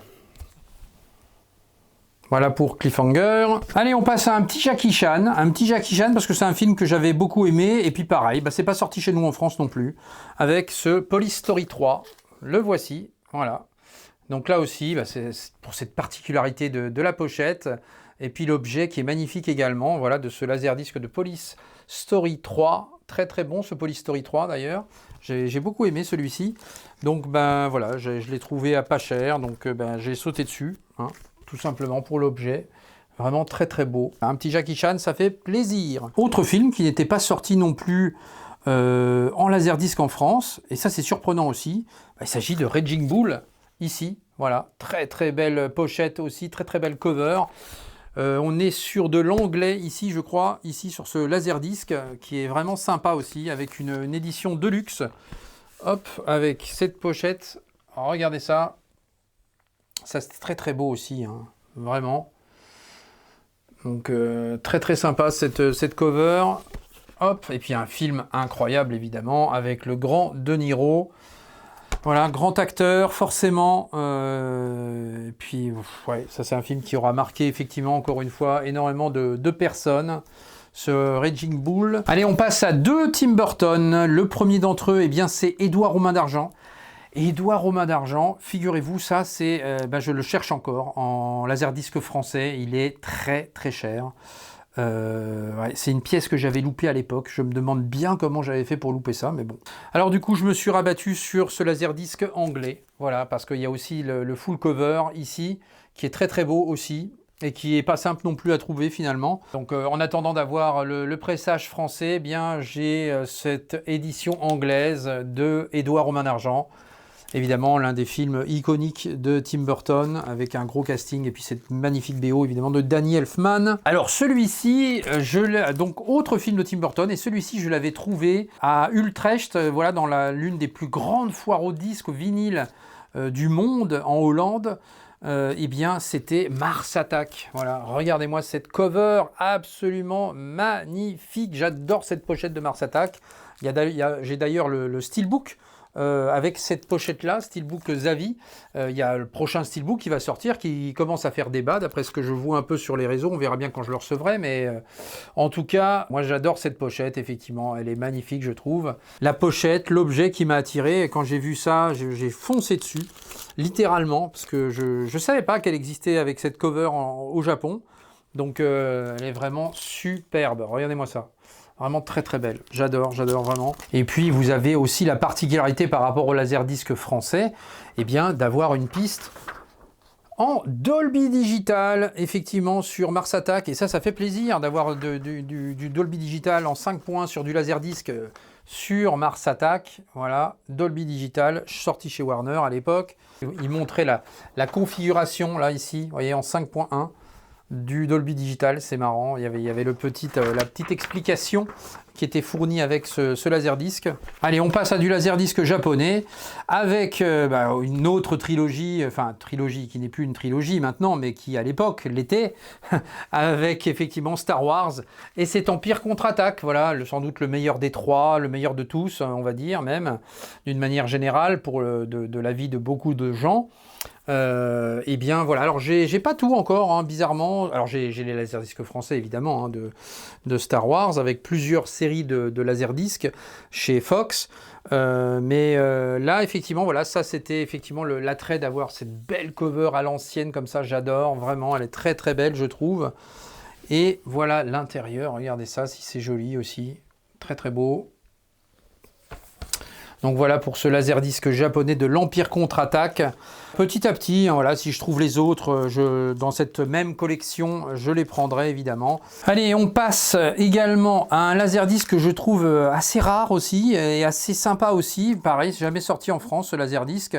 Voilà pour Cliffhanger. Allez, on passe à un petit Jackie Chan. Un petit Jackie Chan parce que c'est un film que j'avais beaucoup aimé. Et puis pareil, c'est pas sorti chez nous en France non plus. Avec ce Police Story 3. Le voici. Voilà. Donc là aussi, c'est pour cette particularité de la pochette. Et puis l'objet qui est magnifique également. Voilà, de ce laserdisc de Police Story 3. Très très bon ce Police Story 3 d'ailleurs. J'ai beaucoup aimé celui-ci. Donc voilà, je l'ai trouvé à pas cher. Donc j'ai sauté dessus. Hein. Tout simplement pour l'objet. Vraiment très très beau. Un petit Jackie Chan, ça fait plaisir. Autre film qui n'était pas sorti non plus en laserdisc en France, et ça c'est surprenant aussi, il s'agit de Raging Bull, ici. Voilà, très très belle pochette aussi, très très belle cover. On est sur de l'anglais ici, je crois, ici sur ce laserdisc, qui est vraiment sympa aussi, avec une édition de luxe. Hop, avec cette pochette. Alors, regardez ça. Ça, c'est très très beau aussi, hein, vraiment. Donc, très très sympa cette cover. Hop, et puis un film incroyable, évidemment, avec le grand De Niro. Voilà, grand acteur, forcément. Et puis, ouais, ça c'est un film qui aura marqué, effectivement, encore une fois, énormément de personnes. Ce Raging Bull. Allez, on passe à deux Tim Burton. Le premier d'entre eux, eh bien, c'est Édouard aux mains d'argent. Et Édouard aux mains d'argent, figurez-vous, ça c'est, je le cherche encore en laserdisc français, il est très très cher. Ouais, c'est une pièce que j'avais loupée à l'époque, je me demande bien comment j'avais fait pour louper ça, mais bon. Alors du coup, je me suis rabattu sur ce laserdisc anglais, voilà, parce qu'il y a aussi le full cover ici, qui est très très beau aussi, et qui est pas simple non plus à trouver finalement. Donc en attendant d'avoir le pressage français, eh bien j'ai cette édition anglaise de Édouard aux mains d'argent. Évidemment, l'un des films iconiques de Tim Burton, avec un gros casting, et puis cette magnifique BO, évidemment, de Danny Elfman. Alors, celui-ci, donc, autre film de Tim Burton, et celui-ci, je l'avais trouvé à Utrecht, voilà, dans l'une des plus grandes foires au disque, au vinyle du monde, en Hollande. Eh bien, c'était Mars Attack. Voilà, regardez-moi cette cover absolument magnifique. J'adore cette pochette de Mars Attack. J'ai d'ailleurs le steelbook. Avec cette pochette-là, Steelbook Zavi, il y a le prochain Steelbook qui va sortir, qui commence à faire débat, d'après ce que je vois un peu sur les réseaux, on verra bien quand je le recevrai, mais en tout cas, moi j'adore cette pochette, effectivement, elle est magnifique, je trouve. La pochette, l'objet qui m'a attiré, et quand j'ai vu ça, j'ai foncé dessus, littéralement, parce que je ne savais pas qu'elle existait avec cette cover au Japon, donc elle est vraiment superbe, regardez-moi ça. Vraiment très très belle, j'adore vraiment. Et puis vous avez aussi la particularité par rapport au laserdisc français, eh bien d'avoir une piste en Dolby Digital, effectivement sur Mars Attack, et ça fait plaisir d'avoir du Dolby Digital en 5 points sur du laserdisc sur Mars Attack. Voilà, Dolby Digital, sorti chez Warner à l'époque. Il montrait la configuration là ici, vous voyez, en 5.1. Du Dolby Digital, c'est marrant, il y avait la petite explication qui était fournie avec ce laserdisc. Allez, on passe à du laserdisc japonais avec une autre trilogie, enfin trilogie qui n'est plus une trilogie maintenant, mais qui à l'époque l'était, avec effectivement Star Wars et cet Empire contre-attaque, voilà, sans doute le meilleur des trois, le meilleur de tous, on va dire même, d'une manière générale, pour de l'avis de beaucoup de gens. Et bien voilà, alors j'ai pas tout encore, hein, bizarrement. Alors j'ai les laserdiscs français évidemment, hein, de Star Wars, avec plusieurs séries de laserdiscs chez Fox. Là effectivement, voilà, ça c'était effectivement l'attrait d'avoir cette belle cover à l'ancienne comme ça, j'adore, vraiment, elle est très très belle je trouve. Et voilà l'intérieur, regardez ça, si c'est joli aussi, très très beau. Donc voilà pour ce laserdisc japonais de l'Empire contre-attaque. Petit à petit, hein, voilà, si je trouve les autres dans cette même collection, je les prendrai évidemment. Allez, on passe également à un laserdisc que je trouve assez rare aussi et assez sympa aussi. Pareil, c'est jamais sorti en France ce laserdisc.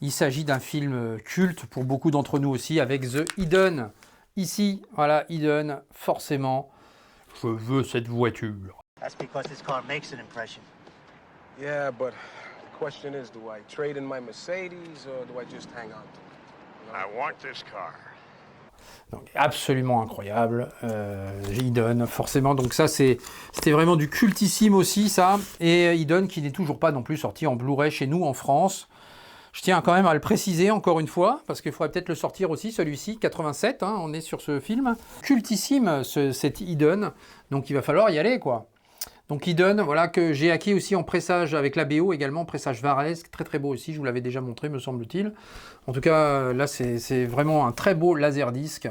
Il s'agit d'un film culte pour beaucoup d'entre nous aussi avec The Hidden. Ici, voilà, Hidden, forcément, je veux cette voiture. That's because this car makes an impression. Yeah, but the question is, do I trade in my Mercedes or do I just hang on to it? You know? I want this car. Donc, absolument incroyable, Hidden, forcément. Donc ça, c'était vraiment du cultissime aussi, ça. Et Hidden qui n'est toujours pas non plus sorti en Blu-ray chez nous en France. Je tiens quand même à le préciser encore une fois, parce qu'il faudrait peut-être le sortir aussi, celui-ci, 87, hein, on est sur ce film. Cultissime, cet Hidden, donc il va falloir y aller, quoi. Donc Hidden, voilà, que j'ai acquis aussi en pressage avec la BO également, pressage Varese, très très beau aussi, je vous l'avais déjà montré me semble-t-il. En tout cas, là c'est vraiment un très beau laserdisc.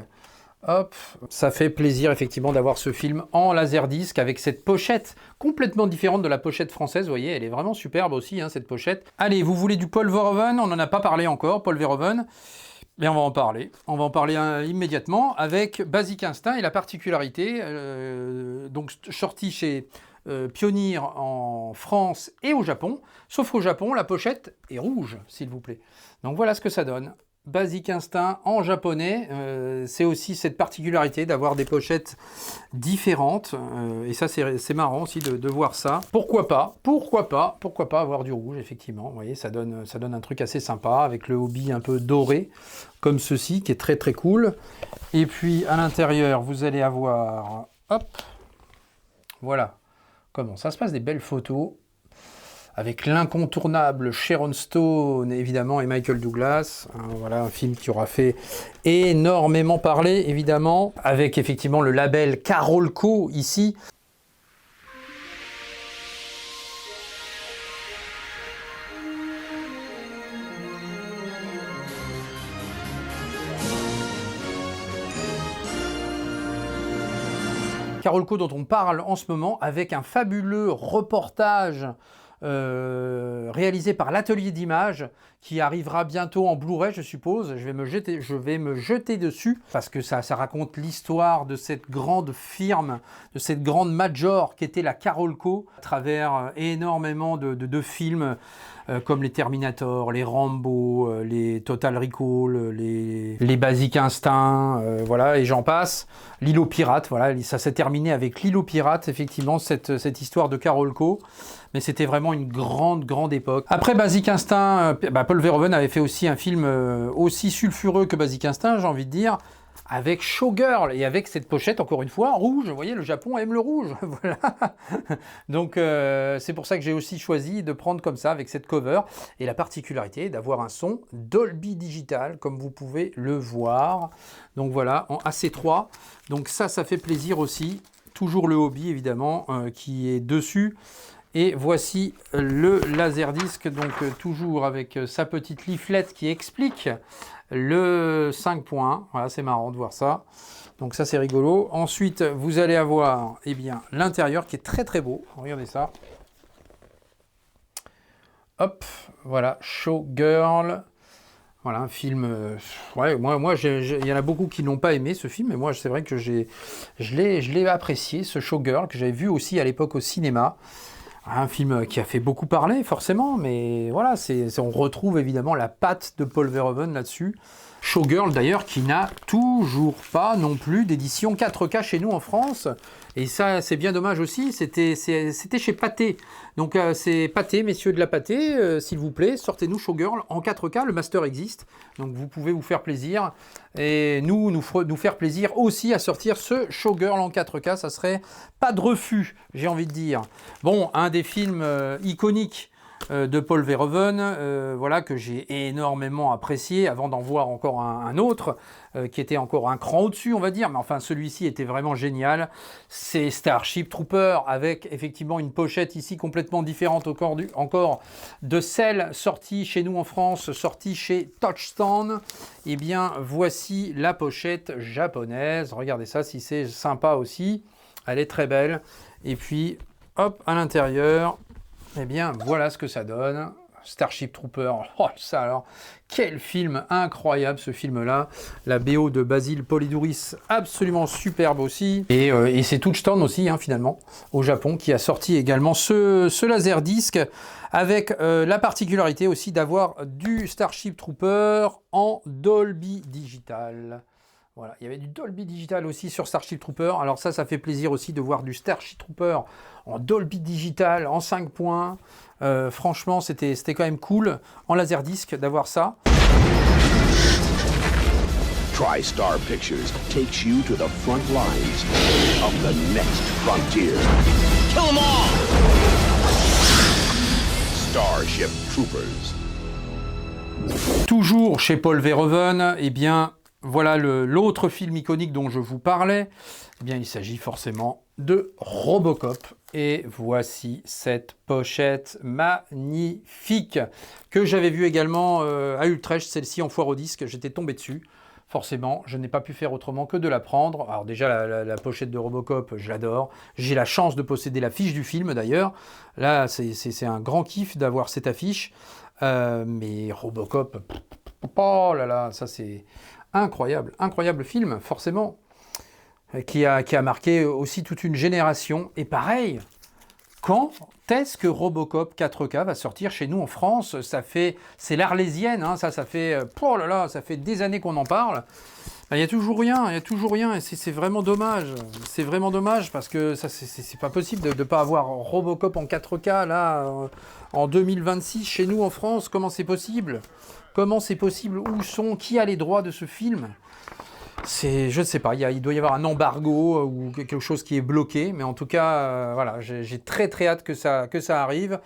Hop, ça fait plaisir effectivement d'avoir ce film en laserdisc avec cette pochette complètement différente de la pochette française, vous voyez, elle est vraiment superbe aussi, hein, cette pochette. Allez, vous voulez du Paul Verhoeven? On n'en a pas parlé encore, Paul Verhoeven. Mais on va en parler. On va en parler immédiatement avec Basic Instinct et la particularité, donc sorti chez Pioneer en France et au Japon, sauf qu'au Japon, la pochette est rouge, s'il vous plaît. Donc voilà ce que ça donne. Basic Instinct en japonais, c'est aussi cette particularité d'avoir des pochettes différentes, et ça c'est marrant aussi de voir ça. Pourquoi pas avoir du rouge, effectivement, vous voyez, ça donne un truc assez sympa, avec le hobby un peu doré, comme ceci, qui est très très cool. Et puis à l'intérieur, vous allez avoir, hop, voilà, comment ça se passe, des belles photos, avec l'incontournable Sharon Stone, évidemment, et Michael Douglas. Voilà, un film qui aura fait énormément parler, évidemment, avec effectivement le label Carolco, ici. Carolco dont on parle en ce moment, avec un fabuleux reportage réalisé par l'atelier d'images qui arrivera bientôt en Blu-ray, je suppose. Je vais me jeter dessus parce que ça raconte l'histoire de cette grande firme, de cette grande major qu'était la Carolco, à travers énormément de films comme les Terminator, les Rambo, les Total Recall, les Basic Instinct, voilà, et j'en passe. L'île aux pirates, voilà, ça s'est terminé avec l'île aux pirates, effectivement, cette histoire de Carolco. Mais c'était vraiment une grande époque. Après Basic Instinct, Paul Verhoeven avait fait aussi un film aussi sulfureux que Basic Instinct, j'ai envie de dire, avec Showgirl, et avec cette pochette, encore une fois, rouge. Vous voyez, le Japon aime le rouge, voilà. Donc c'est pour ça que j'ai aussi choisi de prendre comme ça, avec cette cover, et la particularité d'avoir un son Dolby Digital, comme vous pouvez le voir. Donc voilà, en AC3. Donc ça fait plaisir aussi. Toujours le hobby, évidemment, qui est dessus. Et voici le laserdisc, donc toujours avec sa petite leaflet qui explique le 5 points. Voilà, c'est marrant de voir ça. Donc ça, c'est rigolo. Ensuite, vous allez avoir l'intérieur qui est très très beau. Regardez ça. Hop, voilà, Showgirl. Voilà, un film... ouais, moi il y en a beaucoup qui n'ont pas aimé ce film, mais moi, c'est vrai que je l'ai apprécié, ce Showgirl, que j'avais vu aussi à l'époque au cinéma. Un film qui a fait beaucoup parler, forcément, mais voilà, on retrouve évidemment la patte de Paul Verhoeven là-dessus. Showgirl, d'ailleurs, qui n'a toujours pas non plus d'édition 4K chez nous en France. Et ça, c'est bien dommage aussi, c'était chez Pathé. Donc, c'est Pathé, messieurs de la Pathé, s'il vous plaît, sortez-nous Showgirl en 4K, le master existe. Donc, vous pouvez vous faire plaisir. Et nous faire plaisir aussi à sortir ce Showgirl en 4K, ça serait pas de refus, j'ai envie de dire. Bon, un des films iconiques de Paul Verhoeven, voilà, que j'ai énormément apprécié avant d'en voir encore un autre qui était encore un cran au-dessus, on va dire, mais enfin celui-ci était vraiment génial. C'est Starship Trooper avec effectivement une pochette ici complètement différente encore de celle sortie chez nous en France, sortie chez Touchstone. Eh bien voici la pochette japonaise, regardez ça si c'est sympa aussi, elle est très belle. Et puis hop, à l'intérieur, eh bien, voilà ce que ça donne. Starship Trooper, oh ça alors, quel film incroyable ce film-là. La BO de Basil Polidouris, absolument superbe aussi. Et c'est Touchstone aussi, hein, finalement, au Japon, qui a sorti également ce Laserdisc, avec la particularité aussi d'avoir du Starship Trooper en Dolby Digital. Voilà, il y avait du Dolby Digital aussi sur Starship Trooper. Alors ça fait plaisir aussi de voir du Starship Trooper en Dolby Digital, en 5 points. Franchement, c'était quand même cool en Laserdisc d'avoir ça. TriStar Pictures takes you to the front lines of the next frontier. Kill 'em all! Starship Troopers. Toujours chez Paul Verhoeven, eh bien, voilà l'autre film iconique dont je vous parlais. Eh bien, il s'agit forcément de Robocop. Et voici cette pochette magnifique que j'avais vue également à Utrecht, celle-ci en foire au disque. J'étais tombé dessus. Forcément, je n'ai pas pu faire autrement que de la prendre. Alors déjà, la pochette de Robocop, je l'adore. J'ai la chance de posséder l'affiche du film d'ailleurs. Là, c'est un grand kiff d'avoir cette affiche. Mais Robocop, oh là là, ça c'est incroyable. Incroyable film, forcément. Qui a marqué aussi toute une génération. Et pareil, quand est-ce que Robocop 4K va sortir chez nous en France? C'est l'Arlésienne, hein, ça fait, oh là là, ça fait des années qu'on en parle. Il n'y a toujours rien, et c'est vraiment dommage. C'est vraiment dommage parce que c'est pas possible de ne pas avoir Robocop en 4K là, en 2026 chez nous en France. Comment c'est possible? Comment c'est possible? Qui a les droits de ce film? Je ne sais pas, il doit y avoir un embargo ou quelque chose qui est bloqué, mais en tout cas, voilà, j'ai très très hâte que ça arrive.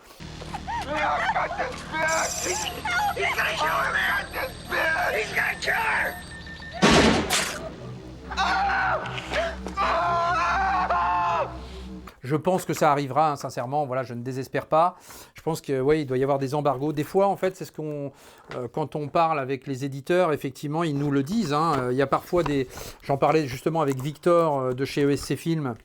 Je pense que ça arrivera, hein, sincèrement, voilà, je ne désespère pas. Je pense qu'il il doit y avoir des embargos. Des fois, en fait, c'est quand on parle avec les éditeurs, effectivement, ils nous le disent. Hein. Il y a parfois j'en parlais justement avec Victor de chez ESC Film.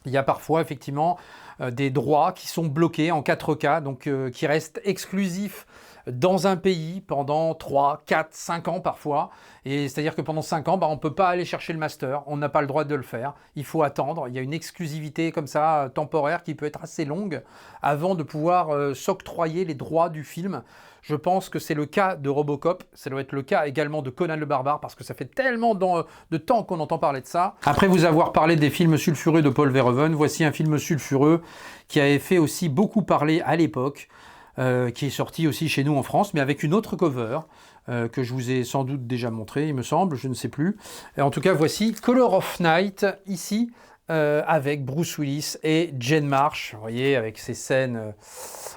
Il y a parfois, effectivement, des droits qui sont bloqués en 4K, donc qui restent exclusifs dans un pays pendant 3, 4, 5 ans parfois. Et c'est-à-dire que pendant 5 ans, on ne peut pas aller chercher le master, on n'a pas le droit de le faire. Il faut attendre, il y a une exclusivité comme ça, temporaire, qui peut être assez longue, avant de pouvoir s'octroyer les droits du film. Je pense que c'est le cas de Robocop, ça doit être le cas également de Conan le Barbare, parce que ça fait tellement de temps qu'on entend parler de ça. Après vous avoir parlé des films sulfureux de Paul Verhoeven, voici un film sulfureux qui avait fait aussi beaucoup parler à l'époque, qui est sorti aussi chez nous en France, mais avec une autre cover, que je vous ai sans doute déjà montré, il me semble, je ne sais plus. Et en tout cas, voici Color of Night, ici, avec Bruce Willis et Jane Marsh, vous voyez, avec ces scènes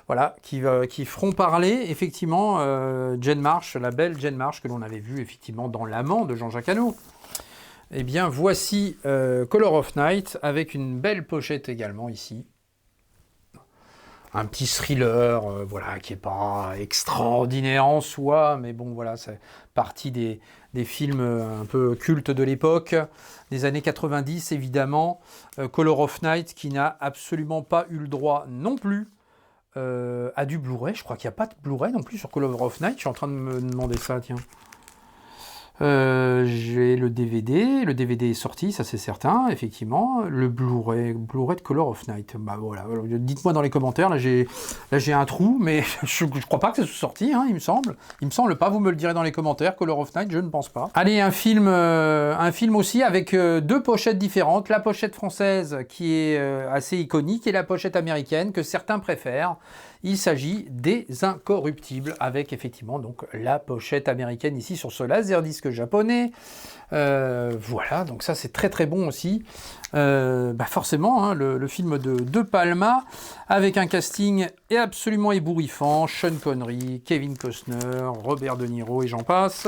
voilà, qui feront parler, effectivement, Jane Marsh, la belle Jane Marsh, que l'on avait vue, effectivement, dans L'Amant de Jean-Jacques Hano. Eh bien, voici Color of Night, avec une belle pochette également, ici. Un petit thriller, voilà, qui n'est pas extraordinaire en soi, mais bon, voilà, c'est partie des films un peu cultes de l'époque, des années 90, évidemment. Color of Night, qui n'a absolument pas eu le droit non plus à du Blu-ray. Je crois qu'il n'y a pas de Blu-ray non plus sur Color of Night. Je suis en train de me demander ça, tiens. J'ai le DVD est sorti, ça c'est certain, effectivement. Le Blu-ray de Color of Night, bah voilà, dites-moi dans les commentaires, là j'ai un trou, mais je crois pas que c'est sorti, hein, il me semble pas, vous me le direz dans les commentaires. Color of Night, je ne pense pas. Allez, un film aussi avec deux pochettes différentes, la pochette française qui est assez iconique et la pochette américaine que certains préfèrent. Il s'agit des Incorruptibles, avec effectivement donc la pochette américaine ici sur ce laserdisc japonais. Voilà, donc ça c'est très très bon aussi. Forcément, hein, le film de Palma, avec un casting absolument ébouriffant, Sean Connery, Kevin Costner, Robert De Niro et j'en passe.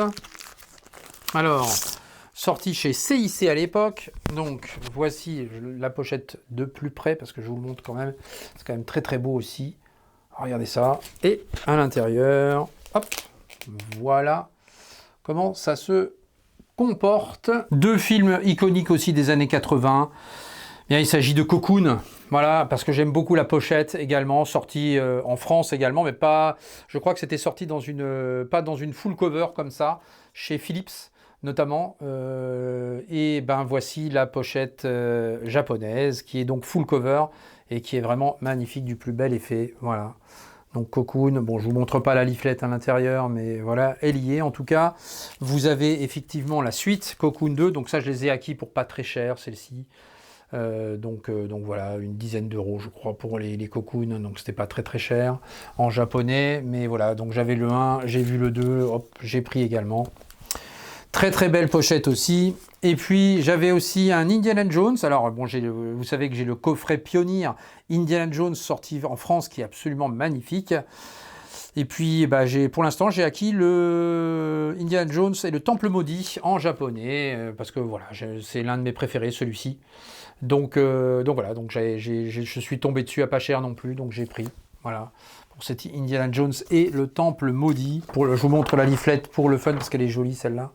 Alors, sorti chez CIC à l'époque, donc voici la pochette de plus près, parce que je vous le montre quand même, c'est quand même très très beau aussi. Regardez ça, et à l'intérieur, hop, voilà comment ça se comporte. Deux films iconiques aussi des années 80. Bien, il s'agit de Cocoon, voilà, parce que j'aime beaucoup la pochette également, sortie en France également, mais pas, je crois que c'était sorti dans pas dans une full cover comme ça, chez Philips notamment. Et ben voici la pochette japonaise, qui est donc full cover, et qui est vraiment magnifique, du plus bel effet, voilà. Donc Cocoon, bon je vous montre pas la leaflet à l'intérieur, mais voilà, elle y est en tout cas. Vous avez effectivement la suite, Cocoon 2, donc ça je les ai acquis pour pas très cher, celle-ci. Donc voilà, une dizaine d'euros je crois pour les Cocoon, donc c'était pas très très cher en japonais, mais voilà, donc j'avais le 1, j'ai vu le 2, hop, j'ai pris également. Très très belle pochette aussi. Et puis j'avais aussi un Indiana Jones. Alors bon, vous savez que j'ai le coffret Pionnier Indiana Jones sorti en France qui est absolument magnifique. Et puis pour l'instant j'ai acquis le Indiana Jones et le Temple Maudit en japonais parce que voilà, c'est l'un de mes préférés, celui-ci. Donc voilà, donc je suis tombé dessus à pas cher non plus, donc j'ai pris. Voilà. Pour Indiana Jones et le Temple Maudit. Je vous montre la leaflet pour le fun parce qu'elle est jolie celle-là.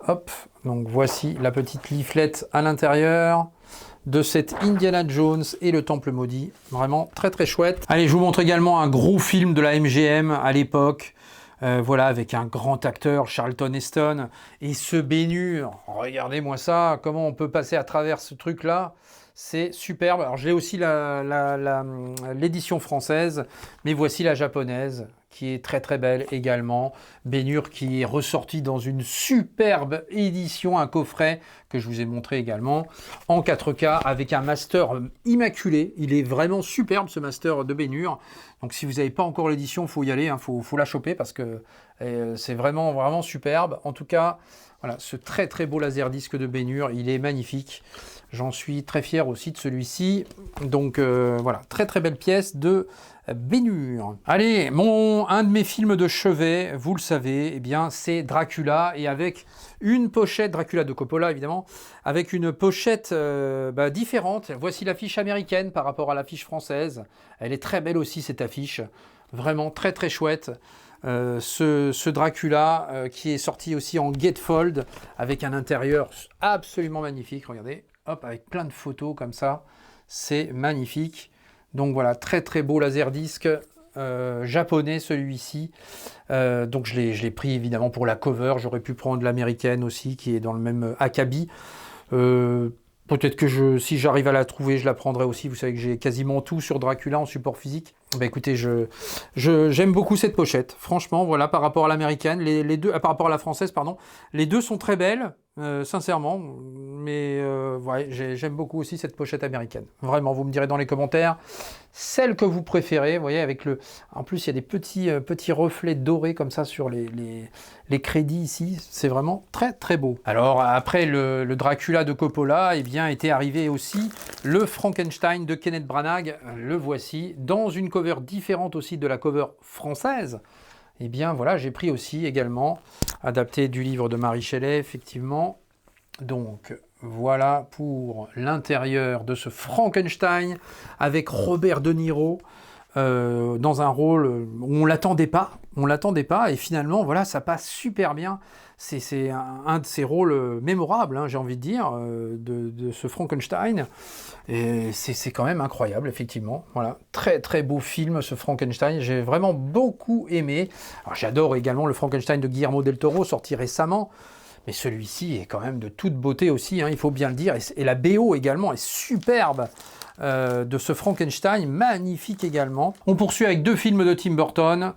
Hop, donc voici la petite leaflet à l'intérieur de cette Indiana Jones et le Temple Maudit. Vraiment très très chouette. Allez, je vous montre également un gros film de la MGM à l'époque. Voilà, avec un grand acteur, Charlton Heston, et ce Ben-Hur. Regardez-moi ça, comment on peut passer à travers ce truc-là. C'est superbe. Alors, j'ai aussi l'édition française, mais voici la japonaise, qui est très très belle également. Ben-Hur qui est ressorti dans une superbe édition, un coffret que je vous ai montré également, en 4K, avec un master immaculé. Il est vraiment superbe ce master de Ben-Hur. Donc si vous n'avez pas encore l'édition, il faut y aller, hein, faut la choper parce que c'est vraiment vraiment superbe. En tout cas, voilà, ce très très beau laserdisc de Ben-Hur, il est magnifique. J'en suis très fier aussi de celui-ci. Donc voilà, très très belle pièce de Ben-Hur. Allez, un de mes films de chevet, vous le savez, eh bien c'est Dracula, et avec une pochette, Dracula de Coppola évidemment, avec une pochette différente. Voici l'affiche américaine par rapport à l'affiche française. Elle est très belle aussi cette affiche, vraiment très très chouette. Ce Dracula qui est sorti aussi en gatefold avec un intérieur absolument magnifique, regardez, hop, avec plein de photos comme ça, c'est magnifique. Donc voilà, très très beau laserdisc japonais celui-ci. Donc je l'ai pris évidemment pour la cover, j'aurais pu prendre l'américaine aussi qui est dans le même acabit. Peut-être que si j'arrive à la trouver, je la prendrai aussi. Vous savez que j'ai quasiment tout sur Dracula en support physique. Écoutez, j'aime beaucoup cette pochette. Franchement, voilà, par rapport à l'américaine, les deux, par rapport à la française, pardon, les deux sont très belles, sincèrement. Mais ouais, j'aime beaucoup aussi cette pochette américaine. Vraiment, vous me direz dans les commentaires celle que vous préférez. Vous voyez, en plus, il y a des petits reflets dorés comme ça sur les crédits ici. C'est vraiment très très beau. Alors après le Dracula de Coppola, eh bien était arrivé aussi le Frankenstein de Kenneth Branagh. Le voici dans une cover différente aussi de la cover française. Eh bien voilà, j'ai pris aussi également, adapté du livre de Mary Shelley, effectivement. Donc voilà pour l'intérieur de ce Frankenstein avec Robert De Niro dans un rôle où on l'attendait pas, et finalement voilà, ça passe super bien. C'est un de ces rôles mémorables, hein, j'ai envie de dire, de ce Frankenstein. Et c'est quand même incroyable, effectivement. Voilà, très très beau film ce Frankenstein. J'ai vraiment beaucoup aimé. Alors j'adore également le Frankenstein de Guillermo del Toro, sorti récemment. Mais celui-ci est quand même de toute beauté aussi, hein, il faut bien le dire. Et la BO également est superbe de ce Frankenstein, magnifique également. On poursuit avec deux films de Tim Burton.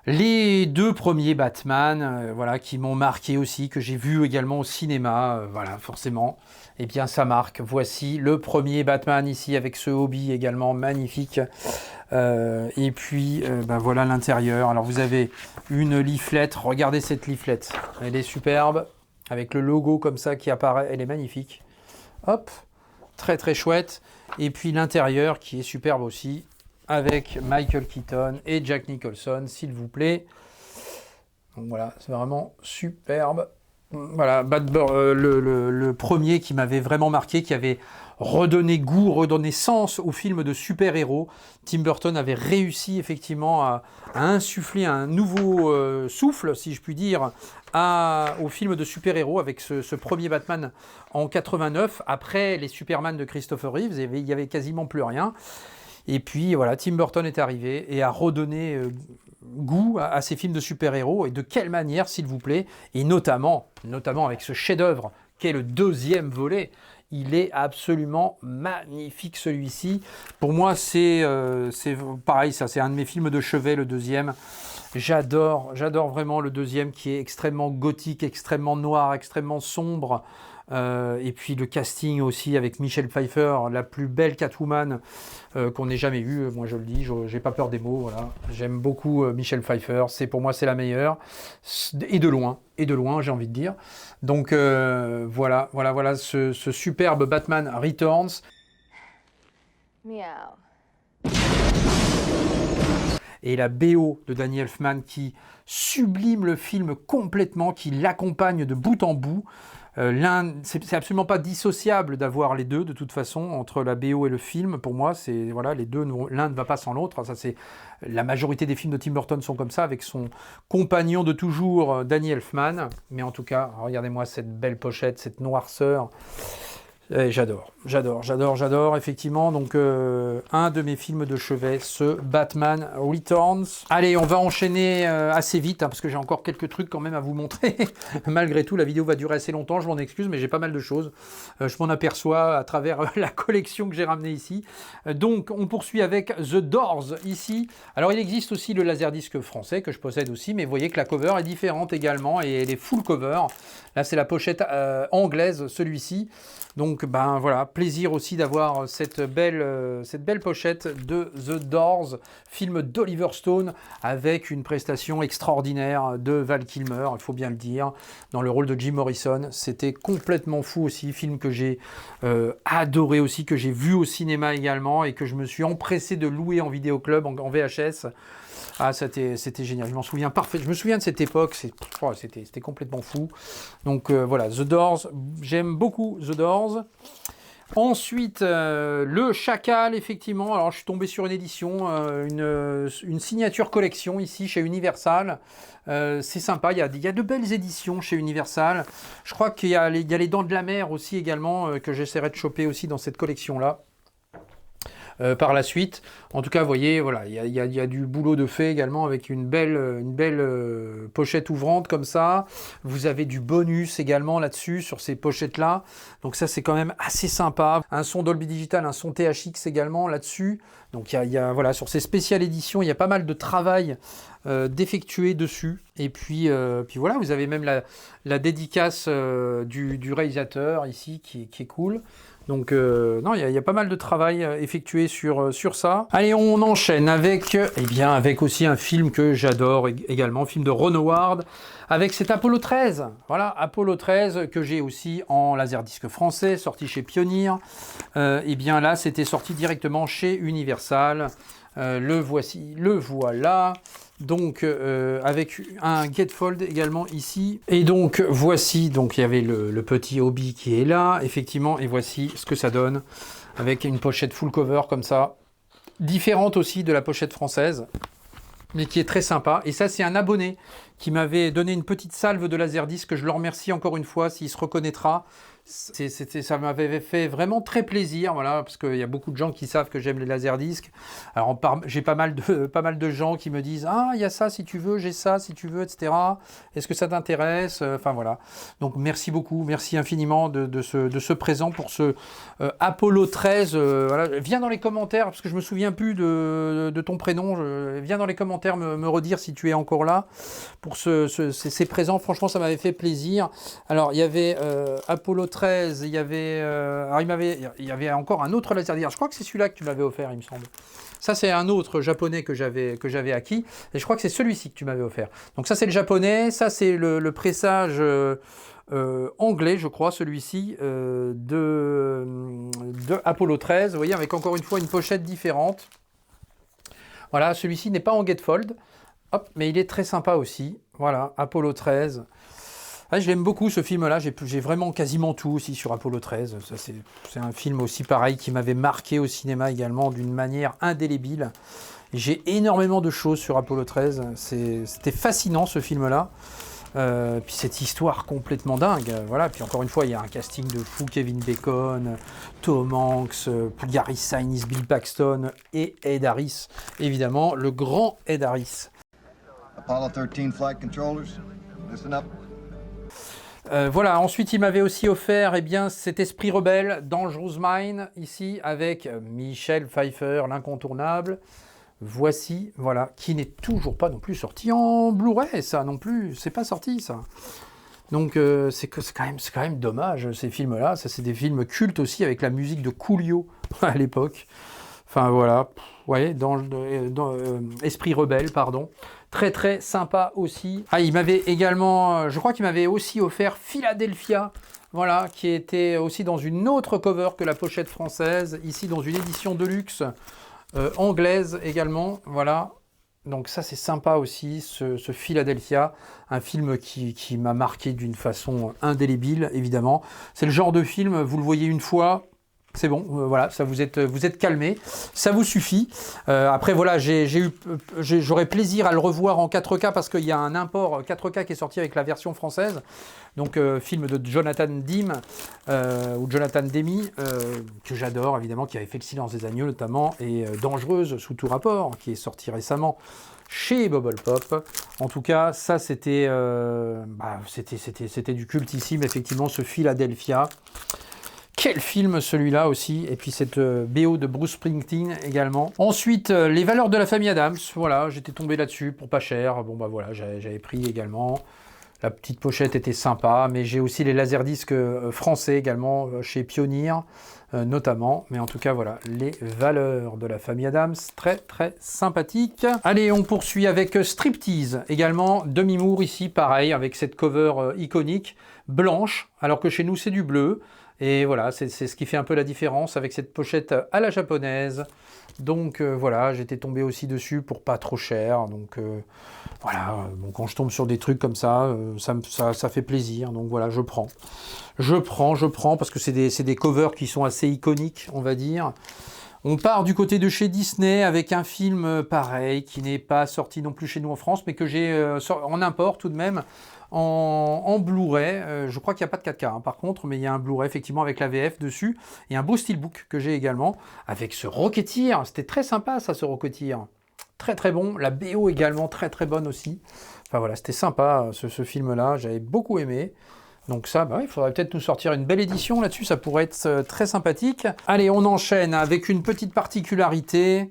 Les deux premiers Batman, voilà, qui m'ont marqué aussi, que j'ai vu également au cinéma, voilà, forcément, eh bien ça marque. Voici le premier Batman ici, avec ce hobby également magnifique, Et puis, voilà l'intérieur. Alors, vous avez une leaflet. Regardez cette leaflet. Elle est superbe. Avec le logo comme ça qui apparaît. Elle est magnifique. Hop. Très, très chouette. Et puis, l'intérieur qui est superbe aussi. Avec Michael Keaton et Jack Nicholson, s'il vous plaît. Donc, voilà. C'est vraiment superbe. Voilà. Le premier qui m'avait vraiment marqué, qui avait redonner goût, redonner sens au film de super-héros. Tim Burton avait réussi effectivement à insuffler un nouveau souffle, si je puis dire, au film de super-héros avec ce premier Batman en 89. Après les Superman de Christopher Reeves, il y avait quasiment plus rien. Et puis voilà, Tim Burton est arrivé et a redonné goût à ces films de super-héros. Et de quelle manière, s'il vous plaît, et notamment avec ce chef-d'œuvre qu'est le deuxième volet. Il est absolument magnifique celui-ci. Pour moi, c'est pareil, ça c'est un de mes films de chevet, le deuxième. J'adore vraiment le deuxième qui est extrêmement gothique, extrêmement noir, extrêmement sombre. Et puis le casting aussi avec Michelle Pfeiffer, la plus belle Catwoman qu'on ait jamais eue. Moi je le dis, j'ai pas peur des mots. Voilà. J'aime beaucoup Michelle Pfeiffer. Pour moi c'est la meilleure et de loin j'ai envie de dire. Donc voilà ce superbe Batman Returns. Miaou. Et la BO de Danny Elfman qui sublime le film complètement, qui l'accompagne de bout en bout. C'est absolument pas dissociable d'avoir les deux de toute façon entre la BO et le film. Pour moi, c'est voilà, les deux, l'un ne va pas sans l'autre. Ça, c'est la majorité des films de Tim Burton sont comme ça, avec son compagnon de toujours, Danny Elfman. Mais en tout cas, regardez-moi cette belle pochette, cette noirceur. J'adore, effectivement. Donc, un de mes films de chevet, ce Batman Returns. Allez, on va enchaîner assez vite, parce que j'ai encore quelques trucs quand même à vous montrer. Malgré tout, la vidéo va durer assez longtemps, je m'en excuse, mais j'ai pas mal de choses. Je m'en aperçois à travers la collection que j'ai ramenée ici. Donc, on poursuit avec The Doors, ici. Alors, il existe aussi le Laserdisc français, que je possède aussi, mais vous voyez que la cover est différente également, et elle est full cover. Là, c'est la pochette anglaise, celui-ci. Donc, voilà, plaisir aussi d'avoir cette belle pochette de The Doors, film d'Oliver Stone, avec une prestation extraordinaire de Val Kilmer, il faut bien le dire, dans le rôle de Jim Morrison. C'était complètement fou aussi, film que j'ai adoré aussi, que j'ai vu au cinéma également, et que je me suis empressé de louer en vidéoclub, en VHS. Ah, c'était génial, je m'en souviens parfait. Je me souviens de cette époque, c'était complètement fou. Donc voilà, The Doors, j'aime beaucoup The Doors. Ensuite, le Chacal, effectivement. Alors, je suis tombé sur une édition, une signature collection ici chez Universal. C'est sympa, il y a de belles éditions chez Universal. Je crois qu'il y a les Dents de la Mer aussi également, que j'essaierai de choper aussi dans cette collection-là. Par la suite. En tout cas, vous voyez, voilà, il y a du boulot de fait également avec une belle pochette ouvrante comme ça. Vous avez du bonus également là-dessus, sur ces pochettes-là. Donc ça, c'est quand même assez sympa. Un son Dolby Digital, un son THX également là-dessus. Donc il y a voilà, sur ces spéciales éditions, il y a pas mal de travail d'effectuer dessus. Et puis voilà, vous avez même la dédicace du réalisateur ici qui est cool. Donc non, il y a pas mal de travail effectué sur ça. Allez, on enchaîne avec aussi un film que j'adore également, film de Ron Howard, avec cet Apollo 13. Voilà, Apollo 13 que j'ai aussi en laserdisc français, sorti chez Pioneer. Et bien là, c'était sorti directement chez Universal. Le voilà. Donc avec un gatefold également ici. Et donc voici, donc il y avait le petit hobby qui est là, effectivement, et voici ce que ça donne, avec une pochette full cover comme ça, différente aussi de la pochette française, mais qui est très sympa. Et ça, c'est un abonné qui m'avait donné une petite salve de laserdisc, que je le remercie encore une fois s'il se reconnaîtra. Ça m'avait fait vraiment très plaisir, voilà, parce qu'il y a beaucoup de gens qui savent que j'aime les laserdiscs. Alors j'ai pas mal de gens qui me disent « Ah, il y a ça si tu veux, j'ai ça si tu veux, etc. Est-ce que ça t'intéresse ?» Enfin voilà. Donc merci beaucoup, merci infiniment de ce présent pour ce Apollo 13. Voilà. Viens dans les commentaires, parce que je me souviens plus de ton prénom. Viens dans les commentaires me redire si tu es encore là pour ces présents. Franchement, ça m'avait fait plaisir. Alors il y avait Apollo 13 13, il y avait, alors il y avait encore un autre laser. Je crois que c'est celui-là que tu m'avais offert, il me semble. Ça, c'est un autre japonais que j'avais acquis. Et je crois que c'est celui-ci que tu m'avais offert. Donc ça, c'est le japonais. Ça, c'est le pressage anglais, je crois, celui-ci, de Apollo 13. Vous voyez, avec encore une fois une pochette différente. Voilà, celui-ci n'est pas en gatefold. Hop, mais il est très sympa aussi. Voilà, Apollo 13. Ah, je l'aime beaucoup ce film-là, j'ai vraiment quasiment tout aussi sur Apollo 13. C'est un film aussi pareil qui m'avait marqué au cinéma également d'une manière indélébile. J'ai énormément de choses sur Apollo 13, c'était fascinant ce film-là. Puis cette histoire complètement dingue, voilà. Puis encore une fois, il y a un casting de fou, Kevin Bacon, Tom Hanks, Gary Sinise, Bill Paxton et Ed Harris, évidemment, le grand Ed Harris. Apollo 13 flight controllers, listen up. Voilà, ensuite il m'avait aussi offert cet Esprit rebelle, Dangerous Mind, ici, avec Michel Pfeiffer, l'incontournable. Voici, voilà, qui n'est toujours pas non plus sorti en Blu-ray, ça non plus, c'est pas sorti ça. Donc c'est quand même dommage ces films-là, ça c'est des films cultes aussi avec la musique de Coolio à l'époque. Enfin voilà, ouais, Esprit rebelle, pardon. Très très sympa aussi. Ah, il m'avait également, je crois qu'il m'avait aussi offert Philadelphia, voilà, qui était aussi dans une autre cover que la pochette française, ici dans une édition de luxe anglaise également, voilà. Donc ça c'est sympa aussi, ce Philadelphia, un film qui m'a marqué d'une façon indélébile, évidemment. C'est le genre de film, vous le voyez une fois, c'est bon, voilà, ça vous êtes calmé, ça vous suffit. Après voilà, j'aurais plaisir à le revoir en 4K parce qu'il y a un import 4K qui est sorti avec la version française. Donc film de Jonathan Demme ou Jonathan Demme, que j'adore évidemment, qui avait fait Le Silence des agneaux notamment, et Dangereuse sous tout rapport, qui est sorti récemment chez Bubble Pop. En tout cas, ça c'était du cultissime, effectivement, ce Philadelphia. Quel film celui-là aussi, et puis cette BO de Bruce Springsteen également. Ensuite, Les Valeurs de la famille Adams, voilà, j'étais tombé là-dessus pour pas cher, bon bah voilà, j'avais pris également. La petite pochette était sympa, mais j'ai aussi les laserdiscs français également, chez Pioneer notamment, mais en tout cas voilà, Les Valeurs de la famille Adams, très très sympathique. Allez, on poursuit avec Striptease, également Demi Moore ici, pareil, avec cette cover iconique, blanche, alors que chez nous c'est du bleu. Et voilà, c'est ce qui fait un peu la différence avec cette pochette à la japonaise. Donc voilà, j'étais tombé aussi dessus pour pas trop cher. Donc voilà, bon, quand je tombe sur des trucs comme ça, ça fait plaisir. Donc voilà, je prends. Je prends parce que c'est des covers qui sont assez iconiques, on va dire. On part du côté de chez Disney avec un film pareil, qui n'est pas sorti non plus chez nous en France, mais que j'ai en import tout de même, en Blu-ray. Je crois qu'il n'y a pas de 4K hein, par contre, mais il y a un Blu-ray effectivement avec la VF dessus, et un beau steelbook que j'ai également, avec ce Rocketeer. C'était très sympa ça, ce Rocketeer. Très très bon, la BO également très très bonne aussi. Enfin voilà, c'était sympa ce film-là, j'avais beaucoup aimé. Donc ça, bah, il faudrait peut-être nous sortir une belle édition là-dessus, ça pourrait être très sympathique. Allez, on enchaîne avec une petite particularité,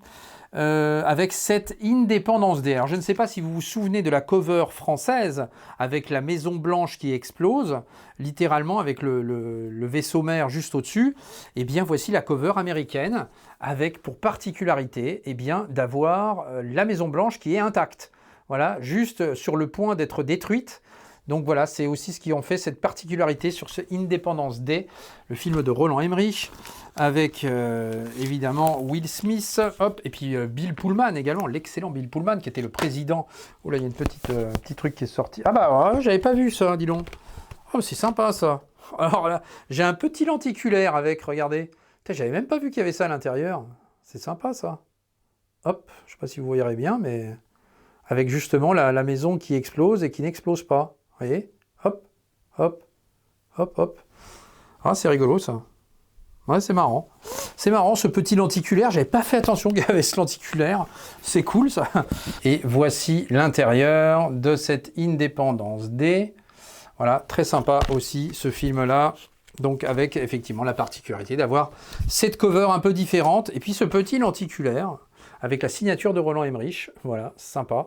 avec cette Independence Day. Alors je ne sais pas si vous vous souvenez de la cover française, avec la Maison Blanche qui explose, littéralement avec le vaisseau mère juste au-dessus. Eh bien voici la cover américaine, avec pour particularité d'avoir la Maison Blanche qui est intacte. Voilà, juste sur le point d'être détruite. Donc voilà, c'est aussi ce qui en fait cette particularité sur ce Independence Day, le film de Roland Emmerich, avec évidemment Will Smith, hop, et puis Bill Pullman également, l'excellent Bill Pullman qui était le président. Oh là, il y a une petit truc qui est sorti. Ah bah ouais, j'avais pas vu ça, dis donc. Oh, c'est sympa ça. Alors là, j'ai un petit lenticulaire avec, regardez. J'avais même pas vu qu'il y avait ça à l'intérieur. C'est sympa ça. Hop, je sais pas si vous voyez bien, mais avec justement la maison qui explose et qui n'explose pas. Vous voyez, hop, hop, hop, hop. Ah, c'est rigolo ça. Ouais, c'est marrant. C'est marrant ce petit lenticulaire. J'avais pas fait attention qu'il y avait ce lenticulaire. C'est cool ça. Et voici l'intérieur de cette Independence Day. Voilà, très sympa aussi ce film-là. Donc avec effectivement la particularité d'avoir cette cover un peu différente. Et puis ce petit lenticulaire avec la signature de Roland Emmerich. Voilà, sympa.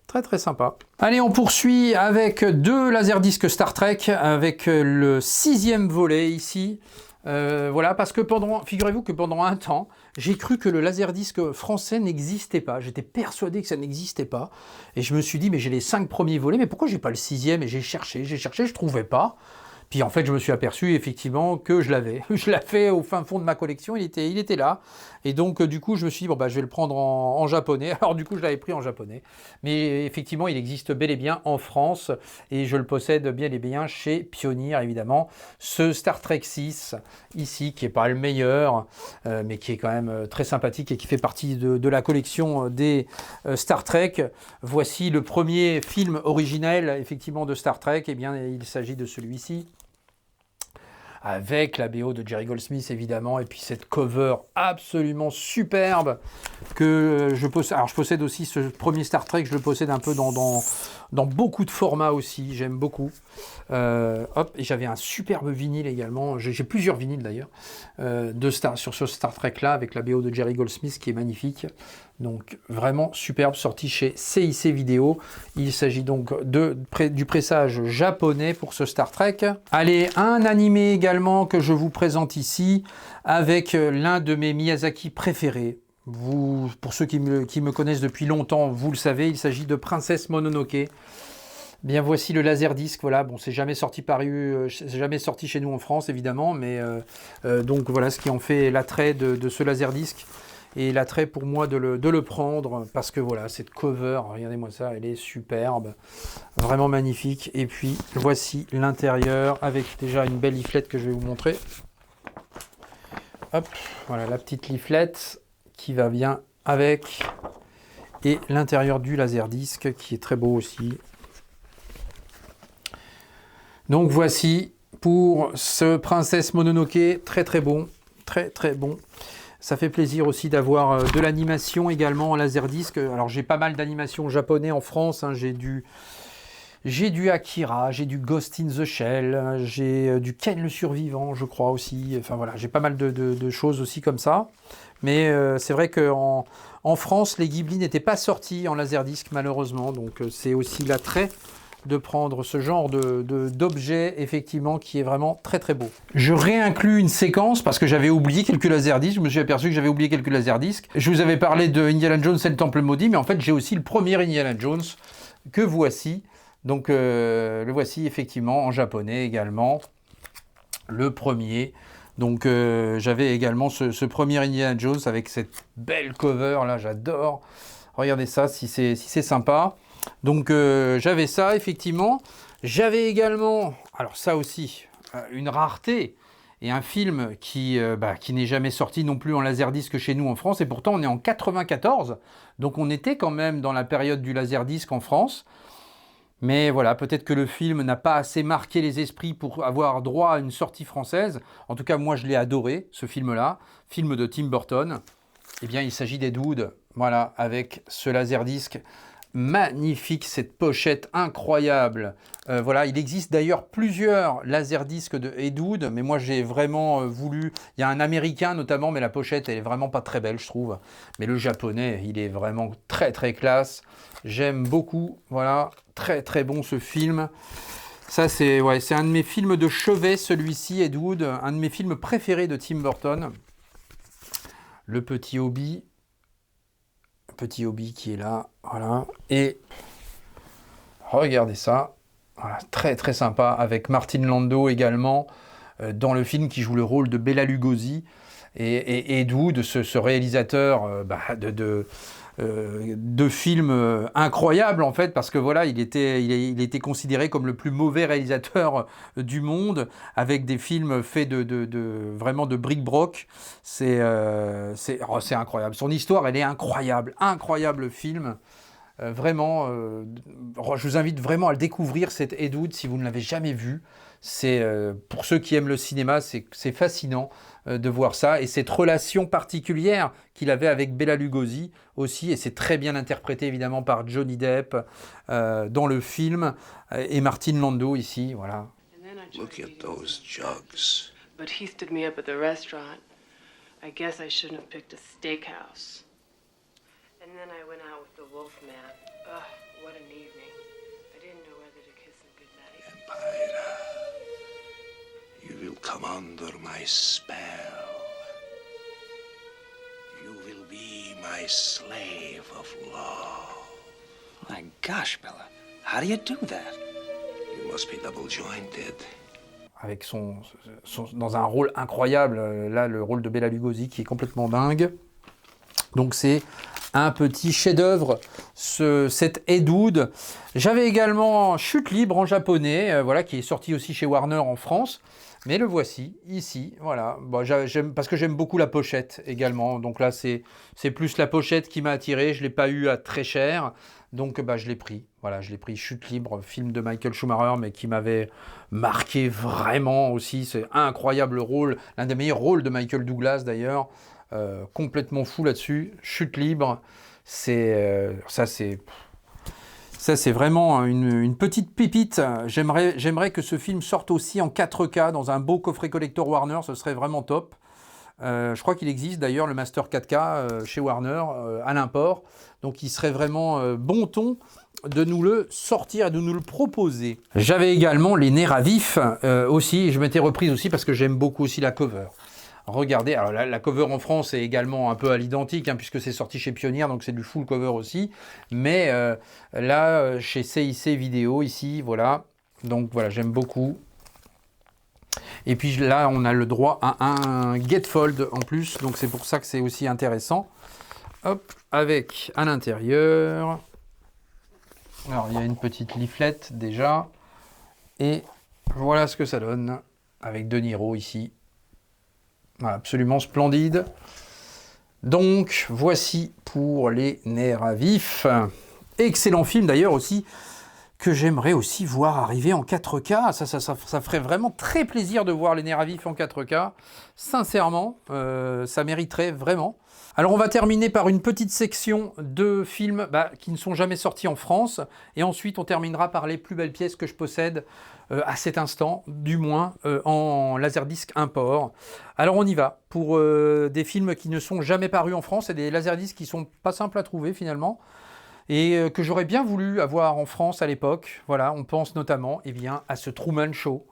Très très sympa. Allez, on poursuit avec 2 laserdiscs Star Trek, avec le 6e volet ici. Voilà, parce que figurez-vous que pendant un temps, j'ai cru que le laserdisc français n'existait pas. J'étais persuadé que ça n'existait pas. Et je me suis dit, mais j'ai les 5 premiers volets, mais pourquoi j'ai pas le 6e? Et j'ai cherché, je trouvais pas. Puis en fait, je me suis aperçu effectivement que je l'avais. Je l'avais au fin fond de ma collection, il était là. Et donc du coup, je me suis dit, bon bah je vais le prendre en japonais. Alors du coup, je l'avais pris en japonais. Mais effectivement, il existe bel et bien en France. Et je le possède bien et bien chez Pioneer, évidemment. Ce Star Trek 6, ici, qui n'est pas le meilleur, mais qui est quand même très sympathique et qui fait partie de la collection des Star Trek. Voici le premier film originel, effectivement, de Star Trek. Eh bien, il s'agit de celui-ci, avec la BO de Jerry Goldsmith évidemment, et puis cette cover absolument superbe que je possède. Alors je possède aussi ce premier Star Trek, je le possède un peu dans beaucoup de formats aussi, j'aime beaucoup. Hop, et j'avais un superbe vinyle également, j'ai plusieurs vinyles d'ailleurs, sur ce Star Trek là, avec la BO de Jerry Goldsmith qui est magnifique. Donc vraiment superbe, sorti chez CIC Vidéo. Il s'agit donc du pressage japonais pour ce Star Trek. Allez, un animé également que je vous présente ici, avec l'un de mes Miyazaki préférés. Pour ceux qui me connaissent depuis longtemps, vous le savez, il s'agit de Princesse Mononoke. Bien, voici le laserdisc. Voilà, bon, c'est jamais sorti chez nous en France évidemment, mais donc voilà ce qui en fait l'attrait de ce laserdisc. Et l'attrait pour moi de le prendre, parce que voilà, cette cover, regardez-moi ça, elle est superbe, vraiment magnifique. Et puis voici l'intérieur, avec déjà une belle leaflet que je vais vous montrer. Hop, voilà la petite leaflet qui va bien avec, et l'intérieur du laserdisc qui est très beau aussi. Donc voici pour ce Princesse Mononoke, très très bon, très très bon. Ça fait plaisir aussi d'avoir de l'animation également en laserdisc. Alors j'ai pas mal d'animations japonais en France, hein. J'ai du Akira, j'ai du Ghost in the Shell, j'ai du Ken le Survivant, je crois aussi. Enfin voilà, j'ai pas mal de choses aussi comme ça. Mais c'est vrai qu'en France, les Ghibli n'étaient pas sortis en laserdisc malheureusement. Donc c'est aussi l'attrait de prendre ce genre d'objet, effectivement, qui est vraiment très très beau. Je réinclus une séquence parce que j'avais oublié quelques laserdiscs. Je me suis aperçu que j'avais oublié quelques laserdiscs. Je vous avais parlé de Indiana Jones et le Temple Maudit, mais en fait j'ai aussi le premier Indiana Jones que voici. Donc le voici effectivement en japonais également, le premier. Donc j'avais également ce premier Indiana Jones avec cette belle cover là, j'adore. Regardez ça, si c'est sympa. Donc j'avais ça effectivement. J'avais également, alors ça aussi, une rareté, et un film qui n'est jamais sorti non plus en laserdisc chez nous en France, et pourtant on est en 94, donc on était quand même dans la période du laserdisc en France. Mais voilà, peut-être que le film n'a pas assez marqué les esprits pour avoir droit à une sortie française. En tout cas, moi je l'ai adoré, ce film-là, film de Tim Burton. Eh bien, il s'agit d'Ed Wood, voilà, avec ce laserdisc magnifique, cette pochette incroyable. Voilà, il existe d'ailleurs plusieurs laserdiscs de Ed Wood, mais moi j'ai vraiment voulu. Il y a un américain notamment, mais la pochette elle est vraiment pas très belle, je trouve. Mais le japonais, il est vraiment très très classe. J'aime beaucoup. Voilà, très très bon ce film. Ça c'est un de mes films de chevet, celui-ci, Ed Wood, un de mes films préférés de Tim Burton. Le petit Obi. Petit Obi qui est là, voilà, et regardez ça, voilà, très très sympa, avec Martin Landau également dans le film, qui joue le rôle de Bela Lugosi, et Ed Wood, ce réalisateur de films incroyables en fait, parce que voilà, il était considéré comme le plus mauvais réalisateur du monde, avec des films faits vraiment de bric-broc. C'est incroyable. Son histoire, elle est incroyable film. Vraiment, je vous invite vraiment à le découvrir, cet Ed Wood, si vous ne l'avez jamais vu. C'est pour ceux qui aiment le cinéma, c'est fascinant de voir ça, et cette relation particulière qu'il avait avec Bela Lugosi aussi, et c'est très bien interprété évidemment par Johnny Depp dans le film, et Martin Landau ici, voilà. Look at those jugs. But he stood me up at the restaurant. I guess I shouldn't have picked a steakhouse. And then I went out with the Wolfman. Ugh. what an evening. I didn't know whether to kiss him goodnight. Vampira, you will come under my spell. You will be my slave of love. My gosh, Bella, how do you do that? You must be double jointed. Avec dans un rôle incroyable, là le rôle de Bela Lugosi qui est complètement dingue. Donc c'est un petit chef-d'œuvre, cet Ed Wood. J'avais également Chute libre en japonais, voilà, qui est sorti aussi chez Warner en France. Mais le voici, ici, voilà. Bon, parce que j'aime beaucoup la pochette également. Donc là, c'est plus la pochette qui m'a attiré. Je ne l'ai pas eu à très cher. Donc je l'ai pris. Voilà, je l'ai pris. Chute libre, film de Michael Schumacher, mais qui m'avait marqué vraiment aussi. C'est un incroyable rôle. L'un des meilleurs rôles de Michael Douglas d'ailleurs. Complètement fou là-dessus. Chute libre, ça c'est vraiment une petite pépite. J'aimerais que ce film sorte aussi en 4K dans un beau coffret collector Warner, ce serait vraiment top. Je crois qu'il existe d'ailleurs le Master 4K chez Warner à l'import. Donc il serait vraiment bon ton de nous le sortir et de nous le proposer. J'avais également Les Nerfs à vif aussi. Je m'étais reprise aussi parce que j'aime beaucoup aussi la cover. Regardez, alors la cover en France est également un peu à l'identique, hein, puisque c'est sorti chez Pioneer, donc c'est du full cover aussi. Mais là, chez CIC Vidéo, ici, voilà. Donc voilà, j'aime beaucoup. Et puis là, on a le droit à un gatefold en plus, donc c'est pour ça que c'est aussi intéressant. Hop, avec à l'intérieur. Alors, il y a une petite leaflet déjà. Et voilà ce que ça donne, avec De Niro ici. Voilà, absolument splendide. Donc, voici pour Les Nerfs à vif. Excellent film d'ailleurs aussi, que j'aimerais aussi voir arriver en 4K. Ça ferait vraiment très plaisir de voir Les Nerfs à vif en 4K. Sincèrement, ça mériterait vraiment. Alors on va terminer par une petite section de films qui ne sont jamais sortis en France. Et ensuite on terminera par les plus belles pièces que je possède à cet instant, du moins en laserdisc import. Alors on y va pour des films qui ne sont jamais parus en France et des laserdiscs qui sont pas simples à trouver finalement. Et que j'aurais bien voulu avoir en France à l'époque. Voilà, on pense notamment à ce Truman Show.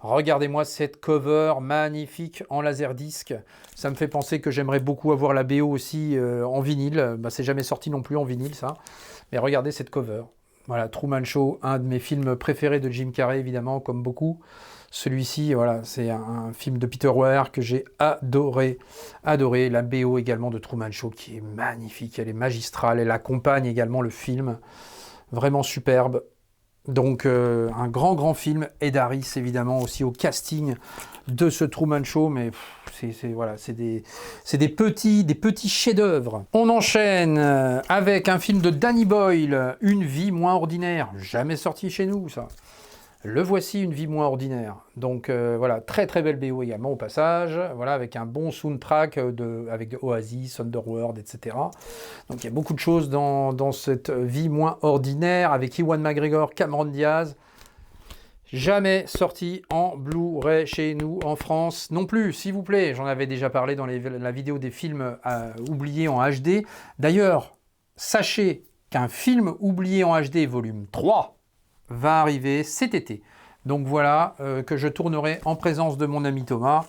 Regardez-moi cette cover magnifique en laserdisc. Ça me fait penser que j'aimerais beaucoup avoir la BO aussi en vinyle. C'est jamais sorti non plus en vinyle ça. Mais regardez cette cover. Voilà, Truman Show, un de mes films préférés de Jim Carrey évidemment, comme beaucoup. Celui-ci, voilà, c'est un film de Peter Weir que j'ai adoré. Adoré. La BO également de Truman Show qui est magnifique, elle est magistrale. Elle accompagne également le film. Vraiment superbe. Donc un grand film. Ed Harris évidemment aussi au casting de ce Truman Show. Mais c'est des petits chefs-d'œuvre. On enchaîne avec un film de Danny Boyle, Une vie moins ordinaire. Jamais sorti chez nous ça. Le voici, Une vie moins ordinaire. Donc voilà, très belle BO également au passage. Voilà, avec un bon soundtrack avec Oasis, Underworld, etc. Donc il y a beaucoup de choses dans cette vie moins ordinaire avec Ewan McGregor, Cameron Diaz. Jamais sorti en Blu-ray chez nous en France non plus, s'il vous plaît. J'en avais déjà parlé dans la vidéo des films oubliés en HD. D'ailleurs, sachez qu'un film oublié en HD volume 3 va arriver cet été. Donc voilà, que je tournerai en présence de mon ami Thomas.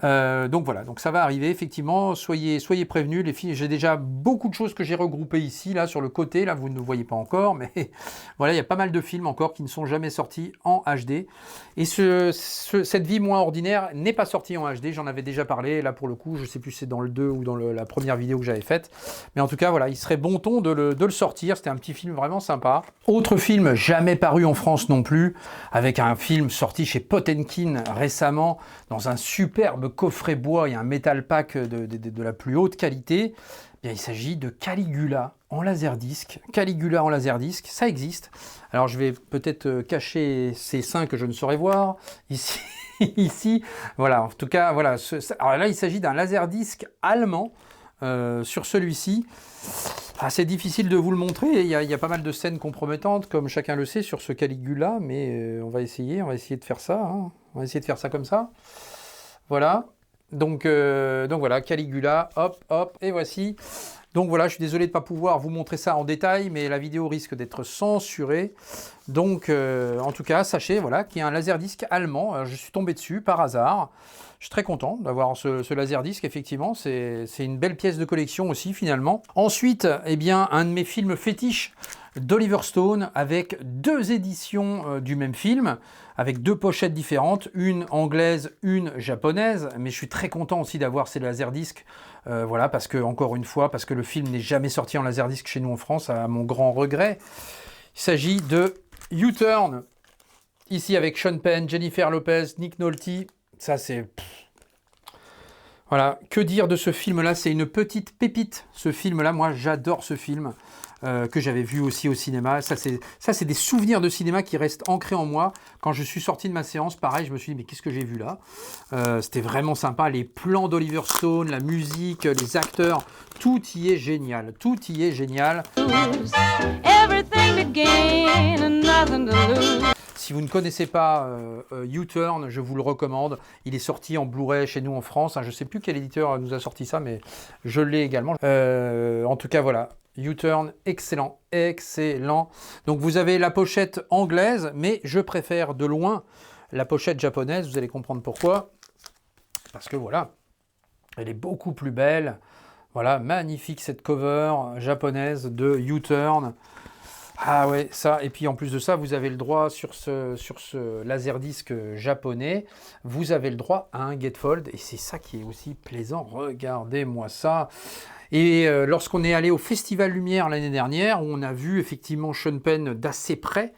Donc voilà, donc ça va arriver, effectivement, soyez prévenus, les filles. J'ai déjà beaucoup de choses que j'ai regroupées ici, là, sur le côté, là, vous ne voyez pas encore, mais voilà, il y a pas mal de films encore qui ne sont jamais sortis en HD. Et cette vie moins ordinaire n'est pas sortie en HD, j'en avais déjà parlé, là, pour le coup, je sais plus si c'est dans le 2 ou dans la première vidéo que j'avais faite, mais en tout cas, voilà, il serait bon ton de le sortir, c'était un petit film vraiment sympa. Autre film jamais paru en France non plus, avec un film sorti chez Potemkin récemment, dans un superbe coffret bois et un metal pack de la plus haute qualité. Bien, il s'agit de Caligula en laserdisc. Caligula en laserdisc, ça existe. Alors je vais peut-être cacher ces seins que je ne saurais voir ici. Ici, voilà. En tout cas, voilà. Alors là, il s'agit d'un laserdisc allemand. Sur celui-ci, c'est difficile de vous le montrer. Il y a pas mal de scènes compromettantes, comme chacun le sait, sur ce Caligula. Mais on va essayer de faire ça. Hein. On va essayer de faire ça comme ça. Voilà, donc voilà, Caligula, hop, et voici. Donc voilà, je suis désolé de ne pas pouvoir vous montrer ça en détail, mais la vidéo risque d'être censurée. Donc en tout cas, sachez voilà, qu'il y a un laserdisc allemand. Alors, je suis tombé dessus par hasard. Je suis très content d'avoir ce laserdisc, effectivement. C'est une belle pièce de collection aussi, finalement. Ensuite, eh bien, un de mes films fétiches d'Oliver Stone, avec 2 éditions du même film, avec 2 pochettes différentes, une anglaise, une japonaise. Mais je suis très content aussi d'avoir ces laserdiscs. Voilà, parce que, encore une fois, parce que le film n'est jamais sorti en laserdisc chez nous en France, à mon grand regret. Il s'agit de U-Turn, ici avec Sean Penn, Jennifer Lopez, Nick Nolte. Ça, c'est... Voilà, que dire de ce film-là? C'est une petite pépite, ce film-là. Moi, j'adore ce film, que j'avais vu aussi au cinéma. Ça, c'est des souvenirs de cinéma qui restent ancrés en moi. Quand je suis sorti de ma séance, pareil, je me suis dit, mais qu'est-ce que j'ai vu là? C'était vraiment sympa. Les plans d'Oliver Stone, la musique, les acteurs, tout y est génial. Tout y est génial. Si vous ne connaissez pas U-Turn, je vous le recommande. Il est sorti en Blu-ray chez nous en France. Je ne sais plus quel éditeur nous a sorti ça, mais je l'ai également. En tout cas, voilà. U-Turn, excellent, excellent. Donc vous avez la pochette anglaise, mais je préfère de loin la pochette japonaise. Vous allez comprendre pourquoi. Parce que voilà, elle est beaucoup plus belle. Voilà, magnifique cette cover japonaise de U-Turn. Ah ouais, ça, et puis en plus de ça, vous avez le droit sur ce laserdisc japonais, vous avez le droit à un Gatefold, et c'est ça qui est aussi plaisant. Regardez-moi ça. Et lorsqu'on est allé au Festival Lumière l'année dernière, où on a vu effectivement Sean Penn d'assez près,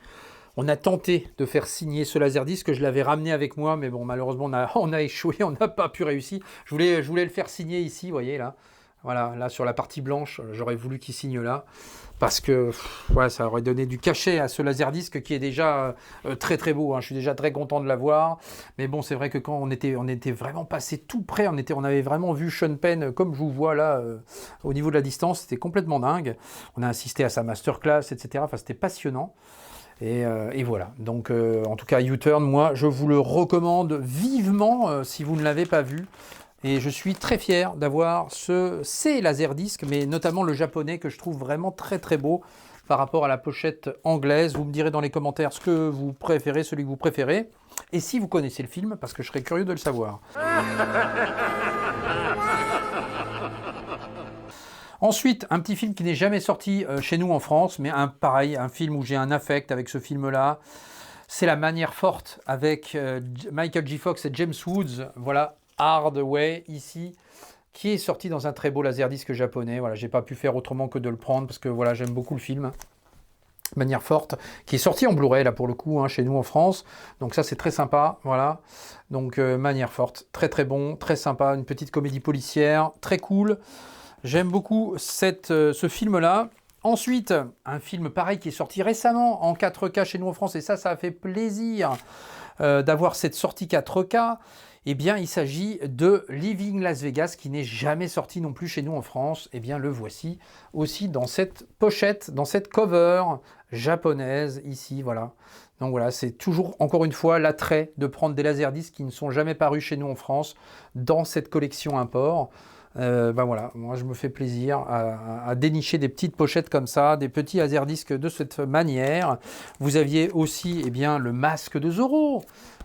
on a tenté de faire signer ce laserdisc, que je l'avais ramené avec moi, mais bon, malheureusement, on a échoué, on n'a pas pu réussir. Je voulais le faire signer ici, vous voyez, là. Voilà, là, sur la partie blanche, j'aurais voulu qu'il signe là. Parce que ouais, ça aurait donné du cachet à ce laserdisc qui est déjà très très beau. Je suis déjà très content de l'avoir. Mais bon, c'est vrai que quand on était vraiment passé tout près, on avait vraiment vu Sean Penn comme je vous vois là, au niveau de la distance, c'était complètement dingue. On a assisté à sa masterclass, etc. Enfin, c'était passionnant. Et voilà. Donc, en tout cas, U-Turn, moi, je vous le recommande vivement si vous ne l'avez pas vu. Et je suis très fier d'avoir ces laserdiscs, mais notamment le japonais que je trouve vraiment très très beau par rapport à la pochette anglaise. Vous me direz dans les commentaires ce que vous préférez, celui que vous préférez. Et si vous connaissez le film, parce que je serais curieux de le savoir. Ensuite, un petit film qui n'est jamais sorti chez nous en France, mais pareil, un film où j'ai un affect avec ce film-là. C'est La Manière Forte avec Michael J. Fox et James Woods. Voilà. Hard Way ici, qui est sorti dans un très beau laserdisc japonais. Voilà, j'ai pas pu faire autrement que de le prendre parce que voilà, j'aime beaucoup le film. Manière Forte, qui est sorti en Blu-ray là pour le coup, chez nous en France. Donc ça c'est très sympa, voilà. Donc Manière Forte, très très bon, très sympa, une petite comédie policière, très cool. J'aime beaucoup ce film-là. Ensuite, un film pareil qui est sorti récemment en 4K chez nous en France, et ça a fait plaisir d'avoir cette sortie 4K. Eh bien, il s'agit de Living Las Vegas, qui n'est jamais sorti non plus chez nous en France. Eh bien, le voici aussi dans cette pochette, dans cette cover japonaise, ici, voilà. Donc voilà, c'est toujours, encore une fois, l'attrait de prendre des laserdiscs qui ne sont jamais parus chez nous en France dans cette collection import. Ben voilà, moi je me fais plaisir à dénicher des petites pochettes comme ça, des petits laserdiscs de cette manière. Vous aviez aussi bien le masque de Zorro.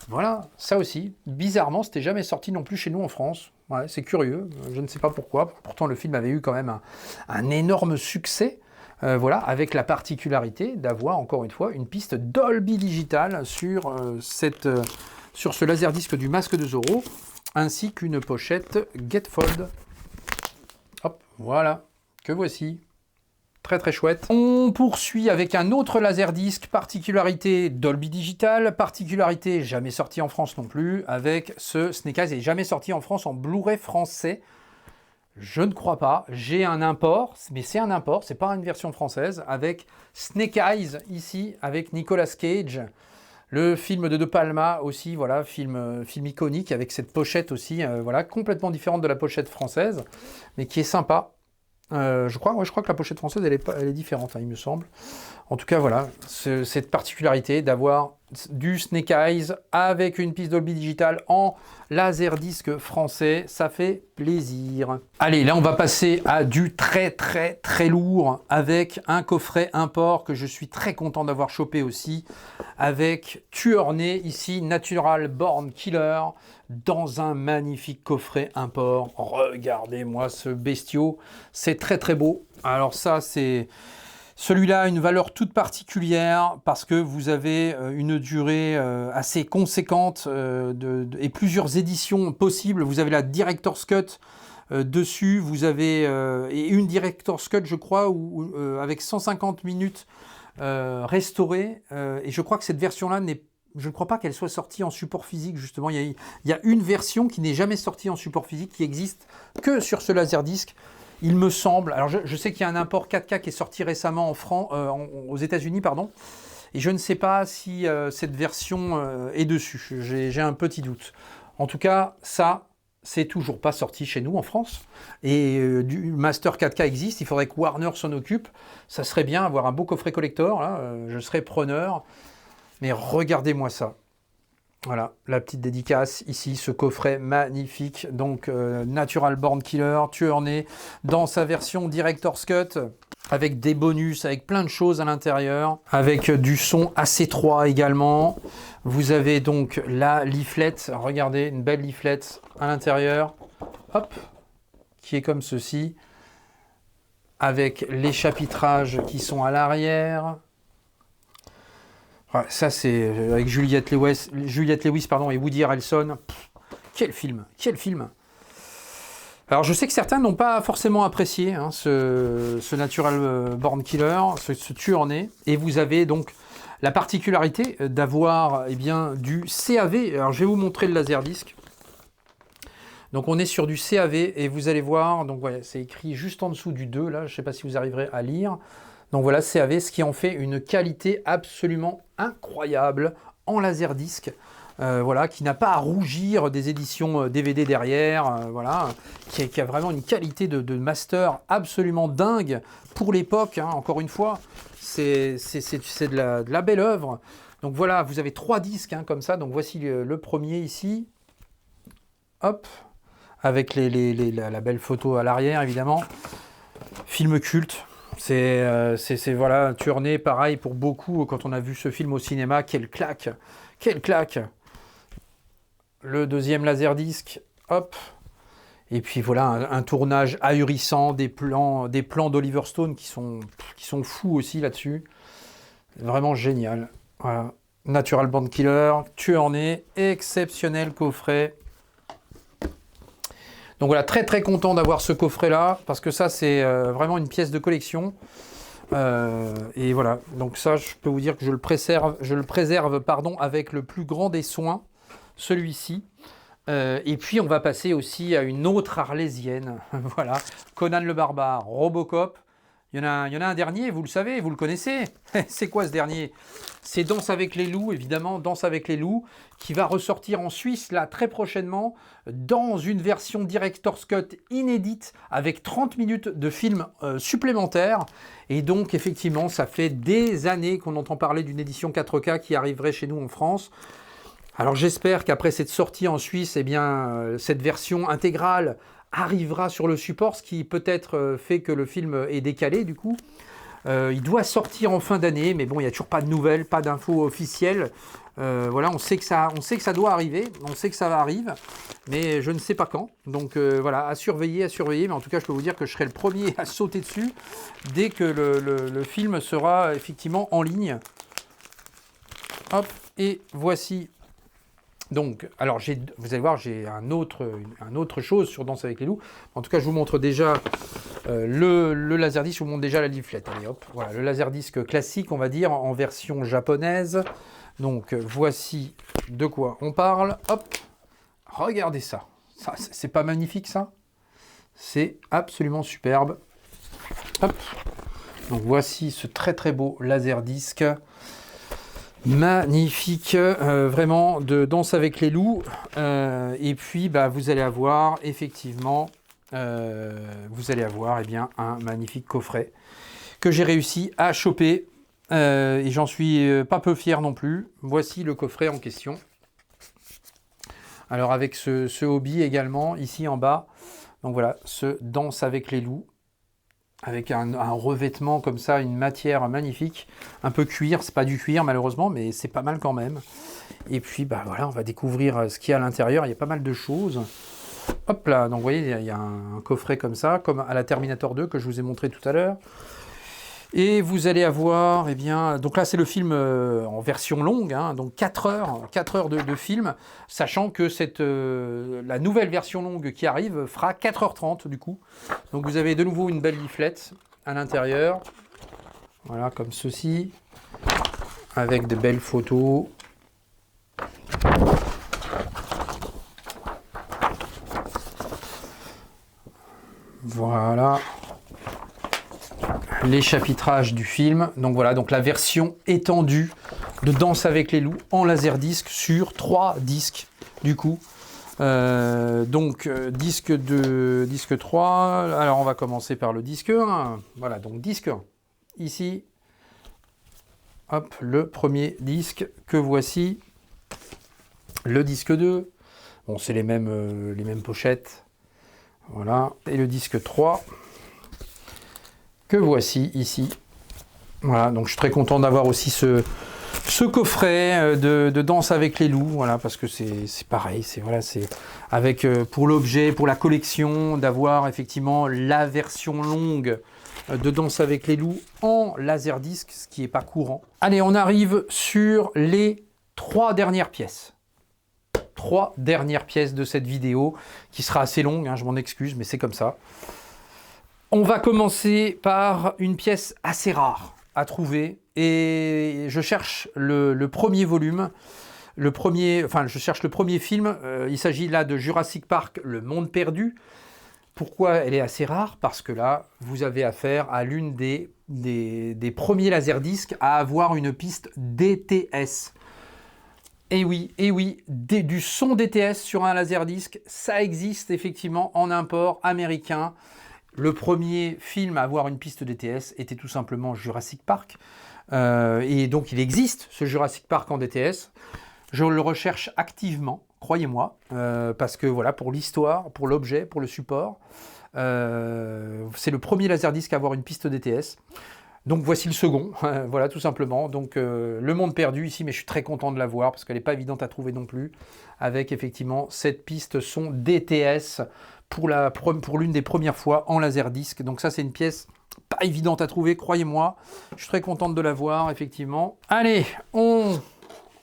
Voilà, ça aussi, bizarrement, c'était jamais sorti non plus chez nous en France. Ouais, c'est curieux, je ne sais pas pourquoi. Pourtant, le film avait eu quand même un énorme succès. Voilà, avec la particularité d'avoir, encore une fois, une piste Dolby Digital sur ce laserdisc du masque de Zorro, ainsi qu'une pochette Gatefold. Hop, voilà, que voici. Très très chouette. On poursuit avec un autre laserdisc, particularité Dolby Digital, particularité jamais sorti en France non plus, avec ce Snake Eyes, et jamais sorti en France en Blu-ray français. Je ne crois pas. J'ai un import, mais c'est un import, c'est pas une version française, avec Snake Eyes ici, avec Nicolas Cage. Le film de De Palma aussi, voilà, film iconique avec cette pochette aussi, voilà, complètement différente de la pochette française, mais qui est sympa. Je crois que la pochette française elle est différente, il me semble. En tout cas, voilà, cette particularité d'avoir du Snake Eyes avec une piste Dolby Digital en laserdisc français, ça fait plaisir. Allez, là on va passer à du très lourd avec un coffret import que je suis très content d'avoir chopé aussi, avec Tueur-Né ici, Natural Born Killer, dans un magnifique coffret import. Regardez-moi ce bestiau, c'est très beau. Alors ça c'est... Celui-là a une valeur toute particulière parce que vous avez une durée assez conséquente et plusieurs éditions possibles. Vous avez la Director's Cut dessus, vous avez et une Director's Cut, je crois, avec 150 minutes restaurées. Et je crois que cette version-là je ne crois pas qu'elle soit sortie en support physique, justement. Il y a une version qui n'est jamais sortie en support physique, qui existe que sur ce Laserdisc. Il me semble, alors je sais qu'il y a un import 4K qui est sorti récemment aux États-Unis, pardon, et je ne sais pas si cette version est dessus. J'ai un petit doute. En tout cas, ça, c'est toujours pas sorti chez nous en France. Et du Master 4K existe, il faudrait que Warner s'en occupe. Ça serait bien, avoir un beau coffret collector, là, je serais preneur. Mais regardez-moi ça. Voilà, la petite dédicace ici, ce coffret magnifique, donc Natural Born Killer, Tueur-Né, dans sa version Director's Cut, avec des bonus, avec plein de choses à l'intérieur, avec du son AC3 également. Vous avez donc la leaflet, regardez, une belle leaflet à l'intérieur, hop, qui est comme ceci, avec les chapitrages qui sont à l'arrière. Ça, c'est avec Juliette Lewis et Woody Harrelson. Pff, quel film. Alors, je sais que certains n'ont pas forcément apprécié ce Natural Born Killer, ce Tueur-Né. Et vous avez donc la particularité d'avoir du CAV. Alors, je vais vous montrer le Laserdisc. Donc, on est sur du CAV et vous allez voir, donc voilà, c'est écrit juste en dessous du 2, là. Je ne sais pas si vous arriverez à lire. Donc voilà, CAV, ce qui en fait une qualité absolument incroyable en laserdisc, voilà, qui n'a pas à rougir des éditions DVD derrière, voilà, qui a vraiment une qualité de master absolument dingue pour l'époque, hein, encore une fois, c'est de la belle œuvre. Donc voilà, vous avez 3 disques hein, comme ça, donc voici le premier ici, hop, avec la belle photo à l'arrière évidemment, film culte. C'est voilà, Tueur-Né, pareil pour beaucoup, quand on a vu ce film au cinéma, quelle claque. Le deuxième Laserdisc, hop. Et puis voilà, un tournage ahurissant, des plans d'Oliver Stone qui sont fous aussi là-dessus. Vraiment génial. Voilà. Natural Born Killer, Tueur-Né, exceptionnel coffret. Donc voilà, très content d'avoir ce coffret-là, parce que ça, c'est vraiment une pièce de collection. Et voilà, donc ça, je peux vous dire que je le préserve avec le plus grand des soins, celui-ci. Et puis, on va passer aussi à une autre arlésienne. Voilà, Conan le Barbare, Robocop. Il y en a un dernier, vous le savez, vous le connaissez. C'est quoi ce dernier? C'est Danse avec les loups, évidemment, Danse avec les loups, qui va ressortir en Suisse, là, très prochainement, dans une version Director's Cut inédite, avec 30 minutes de film supplémentaires. Et donc, effectivement, ça fait des années qu'on entend parler d'une édition 4K qui arriverait chez nous en France. Alors, j'espère qu'après cette sortie en Suisse, cette version intégrale arrivera sur le support, ce qui peut-être fait que le film est décalé du coup. Il doit sortir en fin d'année, mais bon, il n'y a toujours pas de nouvelles, pas d'infos officielles. Voilà, on sait que ça doit arriver, on sait que ça arrive, mais je ne sais pas quand. Donc voilà, à surveiller, mais en tout cas, je peux vous dire que je serai le premier à sauter dessus dès que le film sera effectivement en ligne. Hop, et voici. Donc, alors, vous allez voir, j'ai un autre chose sur Danse avec les loups. En tout cas, je vous montre déjà le Laserdisc, je vous montre déjà la leaflet. Allez, hop, voilà, le Laserdisc classique, on va dire, en version japonaise. Donc, voici de quoi on parle. Hop, regardez ça. Ça, c'est pas magnifique, ça? C'est absolument superbe. Hop, donc voici ce très beau Laserdisc. Magnifique, vraiment, de Danse avec les loups. Et puis, vous allez avoir, effectivement, un magnifique coffret que j'ai réussi à choper. et j'en suis pas peu fier non plus. Voici le coffret en question. Alors avec ce hobby également, ici en bas, donc voilà, ce Danse avec les loups, avec un revêtement comme ça, une matière magnifique, un peu cuir, c'est pas du cuir malheureusement, mais c'est pas mal quand même. Et puis bah voilà, on va découvrir ce qu'il y a à l'intérieur, il y a pas mal de choses. Hop là, donc vous voyez, il y a un coffret comme ça, comme à la Terminator 2 que je vous ai montré tout à l'heure. Et vous allez avoir, eh bien, donc là c'est le film en version longue, hein, donc 4 heures de film, sachant que la nouvelle version longue qui arrive fera 4h30 du coup. Donc vous avez de nouveau une belle leaflette à l'intérieur, voilà comme ceci, avec de belles photos. Voilà. Les chapitrages du film, donc voilà, donc la version étendue de Danse avec les loups en laserdisc sur 3 disques du coup. Disque 2, disque 3, alors on va commencer par le disque 1, voilà, donc disque 1, ici, hop, le premier disque que voici, le disque 2, bon c'est les mêmes pochettes, voilà, et le disque 3, que voici ici. Voilà, donc je suis très content d'avoir aussi ce coffret de Danse avec les loups, voilà, parce que c'est pareil, c'est avec pour l'objet, pour la collection, d'avoir effectivement la version longue de Danse avec les loups en laserdisc, ce qui n'est pas courant. Allez, on arrive sur les 3 dernières pièces. 3 dernières pièces de cette vidéo, qui sera assez longue, hein, je m'en excuse, mais c'est comme ça. On va commencer par une pièce assez rare à trouver et je cherche le premier volume, je cherche le premier film. Il s'agit là de Jurassic Park, Le Monde Perdu. Pourquoi elle est assez rare? Parce que là, vous avez affaire à l'une des premiers laserdiscs à avoir une piste DTS. Et oui, du son DTS sur un laserdisc, ça existe effectivement en import américain. Le premier film à avoir une piste DTS était tout simplement Jurassic Park. Et donc il existe ce Jurassic Park en DTS. Je le recherche activement, croyez-moi, parce que voilà, pour l'histoire, pour l'objet, pour le support, c'est le premier laserdisc à avoir une piste DTS. Donc voici le second, voilà tout simplement. Donc Le Monde Perdu ici, mais je suis très content de l'avoir parce qu'elle n'est pas évidente à trouver non plus, avec effectivement cette piste son DTS pour l'une des premières fois en laserdisc. Donc ça c'est une pièce pas évidente à trouver, croyez-moi. Je suis très contente de l'avoir effectivement. Allez, on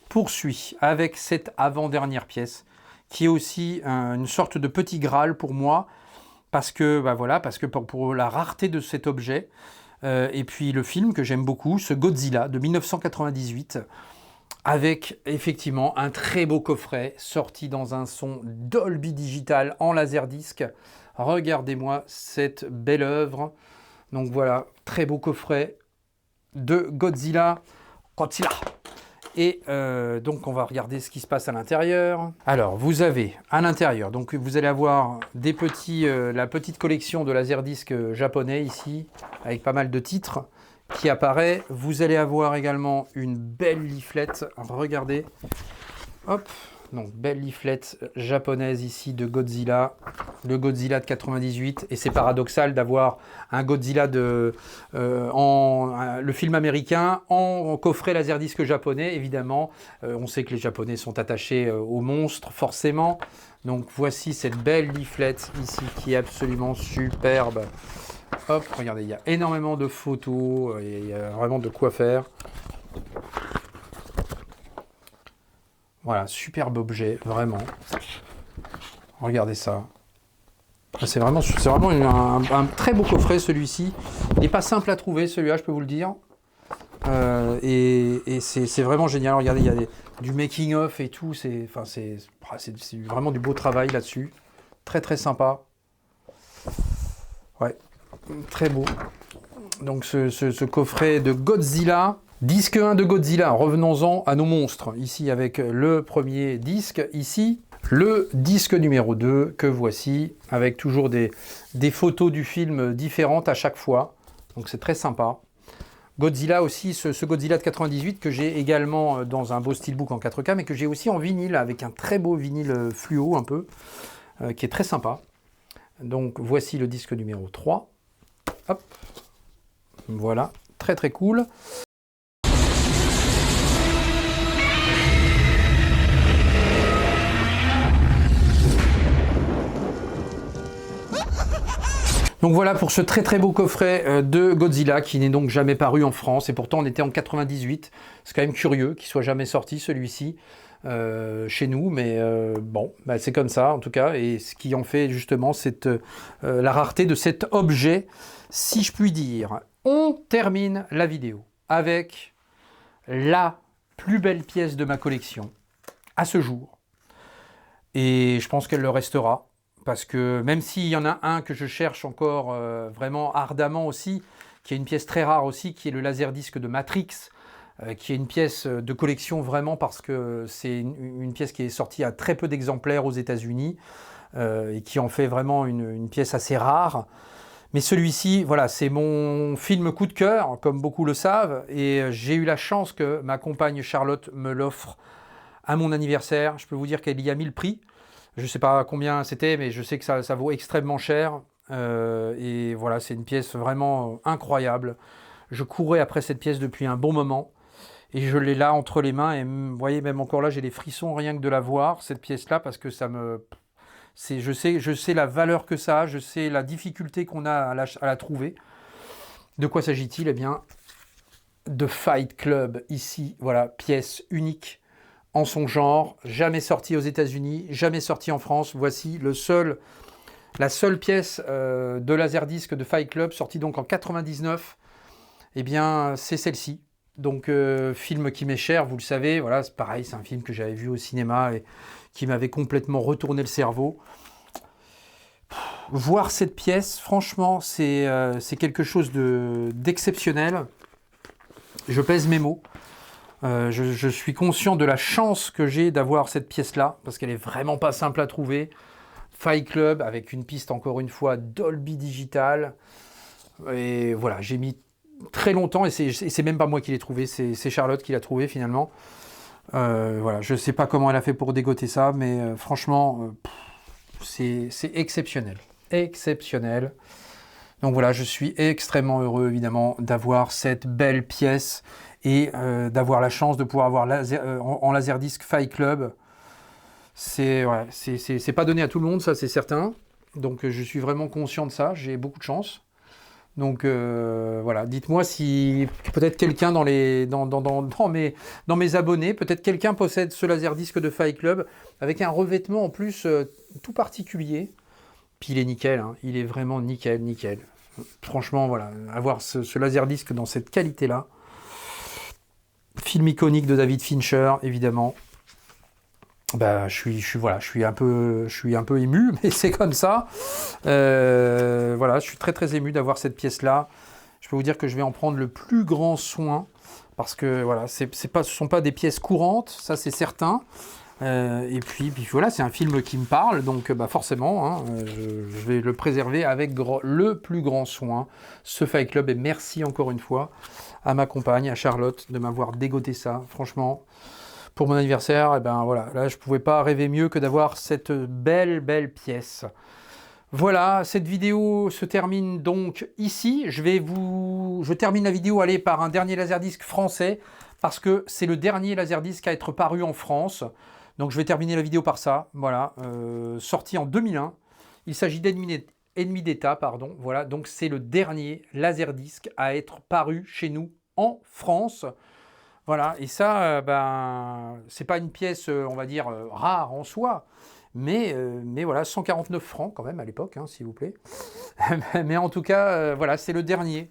poursuit avec cette avant-dernière pièce qui est aussi une sorte de petit Graal pour moi parce que pour la rareté de cet objet. Et puis le film que j'aime beaucoup, ce Godzilla de 1998, avec effectivement un très beau coffret sorti dans un son Dolby Digital en laserdisc. Regardez-moi cette belle œuvre. Donc voilà, très beau coffret de Godzilla. Et donc on va regarder ce qui se passe à l'intérieur. Alors vous avez à l'intérieur, donc vous allez avoir la petite collection de laserdisc japonais ici, avec pas mal de titres qui apparaît. Vous allez avoir également une belle leaflette, regardez. Hop, donc belle leaflette japonaise ici de Godzilla, le Godzilla de 98. Et c'est paradoxal d'avoir un Godzilla le film américain en coffret laserdisc japonais, évidemment. On sait que les Japonais sont attachés aux monstres, forcément. Donc voici cette belle leaflette ici qui est absolument superbe. Hop, regardez, il y a énormément de photos, il y a vraiment de quoi faire. Voilà, superbe objet, vraiment. Regardez ça. C'est vraiment un très beau coffret, celui-ci. Il n'est pas simple à trouver, celui-là, je peux vous le dire. Et c'est vraiment génial. Regardez, il y a du making-of et tout. C'est vraiment du beau travail là-dessus. Très, très sympa. Ouais, très beau. Donc, ce coffret de Godzilla. Disque 1 de Godzilla, revenons-en à nos monstres. Ici avec le premier disque, ici le disque numéro 2 que voici, avec toujours des photos du film différentes à chaque fois. Donc c'est très sympa. Godzilla aussi, ce Godzilla de 98 que j'ai également dans un beau steelbook en 4K, mais que j'ai aussi en vinyle, avec un très beau vinyle fluo un peu, qui est très sympa. Donc voici le disque numéro 3. Hop. Voilà, très très cool. Donc voilà pour ce très très beau coffret de Godzilla qui n'est donc jamais paru en France, et pourtant on était en 98. C'est quand même curieux qu'il soit jamais sorti celui-ci chez nous, mais bon, bah, c'est comme ça en tout cas, et ce qui en fait justement la rareté de cet objet, si je puis dire. On termine la vidéo avec la plus belle pièce de ma collection à ce jour, et je pense qu'elle le restera. Parce que même s'il y en a un que je cherche encore vraiment ardemment aussi, qui est une pièce très rare aussi, qui est le Laserdisc de Matrix, qui est une pièce de collection vraiment parce que c'est une pièce qui est sortie à très peu d'exemplaires aux États-Unis et qui en fait vraiment une pièce assez rare. Mais celui-ci, voilà, c'est mon film coup de cœur, comme beaucoup le savent, et j'ai eu la chance que ma compagne Charlotte me l'offre à mon anniversaire. Je peux vous dire qu'elle y a mis le prix. Je ne sais pas combien c'était, mais je sais que ça vaut extrêmement cher. Et voilà, c'est une pièce vraiment incroyable. Je courais après cette pièce depuis un bon moment. Et je l'ai là entre les mains. Et vous voyez, même encore là, j'ai des frissons rien que de la voir, cette pièce-là, parce que ça me... Je sais la valeur que ça a, je sais la difficulté qu'on a à la trouver. De quoi s'agit-il? Eh bien, de Fight Club, ici, voilà, pièce unique en son genre, jamais sorti aux États-Unis, jamais sorti en France. Voici la seule pièce de Laserdisc de Fight Club, sortie donc en 99. Eh bien, c'est celle-ci. Donc, film qui m'est cher, vous le savez. Voilà, c'est pareil, c'est un film que j'avais vu au cinéma et qui m'avait complètement retourné le cerveau. Voir cette pièce, franchement, c'est quelque chose d'exceptionnel. Je pèse mes mots. Je suis conscient de la chance que j'ai d'avoir cette pièce-là, parce qu'elle est vraiment pas simple à trouver. Fight Club, avec une piste, encore une fois, Dolby Digital. Et voilà, j'ai mis très longtemps, et c'est même pas moi qui l'ai trouvé, c'est Charlotte qui l'a trouvé finalement. Voilà, je sais pas comment elle a fait pour dégoter ça, mais franchement, c'est exceptionnel. Exceptionnel. Donc voilà, je suis extrêmement heureux, évidemment, d'avoir cette belle pièce et d'avoir la chance de pouvoir avoir en Laserdisc Fight Club. C'est pas donné à tout le monde, ça c'est certain. Donc je suis vraiment conscient de ça, j'ai beaucoup de chance. Donc voilà, dites-moi si peut-être quelqu'un dans mes abonnés, peut-être quelqu'un possède ce Laserdisc de Fight Club avec un revêtement en plus tout particulier. Puis il est nickel, hein, il est vraiment nickel. Franchement, voilà, avoir ce Laserdisc dans cette qualité-là. Film iconique de David Fincher, évidemment. Bah, je suis un peu ému, mais c'est comme ça. Voilà, je suis très très ému d'avoir cette pièce-là. Je peux vous dire que je vais en prendre le plus grand soin parce que voilà, ce sont pas des pièces courantes, ça c'est certain. Et puis voilà, c'est un film qui me parle, donc bah forcément, hein, je vais le préserver avec le plus grand soin, ce Fight Club. Et merci encore une fois à ma compagne, à Charlotte, de m'avoir dégoté ça. Franchement, pour mon anniversaire, et ben voilà, là je pouvais pas rêver mieux que d'avoir cette belle pièce. Voilà, cette vidéo se termine donc ici. Je termine la vidéo par un dernier Laserdisc français, parce que c'est le dernier Laserdisc à être paru en France. Donc je vais terminer la vidéo par ça. Voilà, sorti en 2001. Il s'agit d'Ennemi d'État, pardon. Voilà, donc c'est le dernier Laserdisc à être paru chez nous en France. Voilà, et ça, c'est pas une pièce, on va dire, rare en soi, mais voilà, 149 francs quand même à l'époque, hein, s'il vous plaît. Mais en tout cas, voilà, c'est le dernier.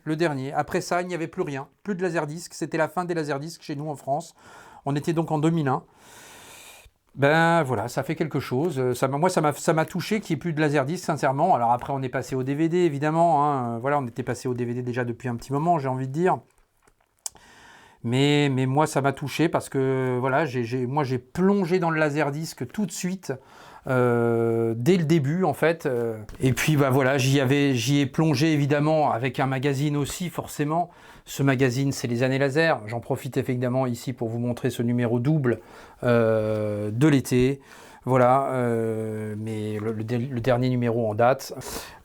Après ça, il n'y avait plus rien, plus de Laserdisc, c'était la fin des Laserdiscs chez nous en France. On était donc en 2001. Ben voilà, ça fait quelque chose. Moi, ça m'a touché qu'il n'y ait plus de Laserdisc, sincèrement. Alors après, on est passé au DVD, évidemment. Hein. Voilà, on était passé au DVD déjà depuis un petit moment, j'ai envie de dire. Mais moi, ça m'a touché parce que voilà, moi j'ai plongé dans le Laserdisc tout de suite dès le début en fait. Et puis bah voilà, j'y ai plongé évidemment avec un magazine aussi forcément. Ce magazine, c'est les années laser. J'en profite évidemment ici pour vous montrer ce numéro double de l'été. Voilà, mais le dernier numéro en date.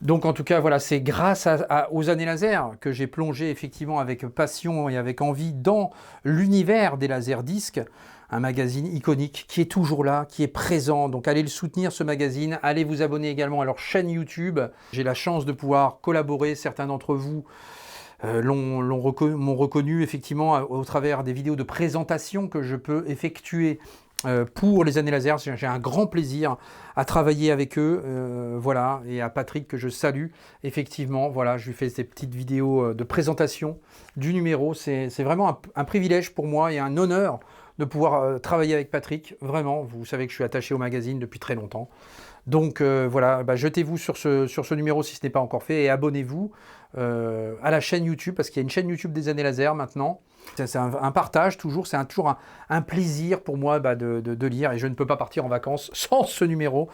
Donc en tout cas, voilà, c'est grâce aux années laser que j'ai plongé effectivement avec passion et avec envie dans l'univers des laserdiscs. Un magazine iconique qui est toujours là, qui est présent. Donc allez le soutenir ce magazine, allez vous abonner également à leur chaîne YouTube. J'ai la chance de pouvoir collaborer, certains d'entre vous m'ont reconnu effectivement au travers des vidéos de présentation que je peux effectuer pour les années laser. J'ai un grand plaisir à travailler avec eux, voilà, et à Patrick que je salue, effectivement, voilà, je lui fais ces petites vidéos de présentation du numéro. C'est vraiment un privilège pour moi et un honneur de pouvoir travailler avec Patrick, vraiment. Vous savez que je suis attaché au magazine depuis très longtemps. Donc voilà, bah, jetez-vous sur ce numéro si ce n'est pas encore fait et abonnez-vous à la chaîne YouTube, parce qu'il y a une chaîne YouTube des années laser maintenant. C'est un partage toujours, c'est toujours un plaisir pour moi de lire, et je ne peux pas partir en vacances sans ce numéro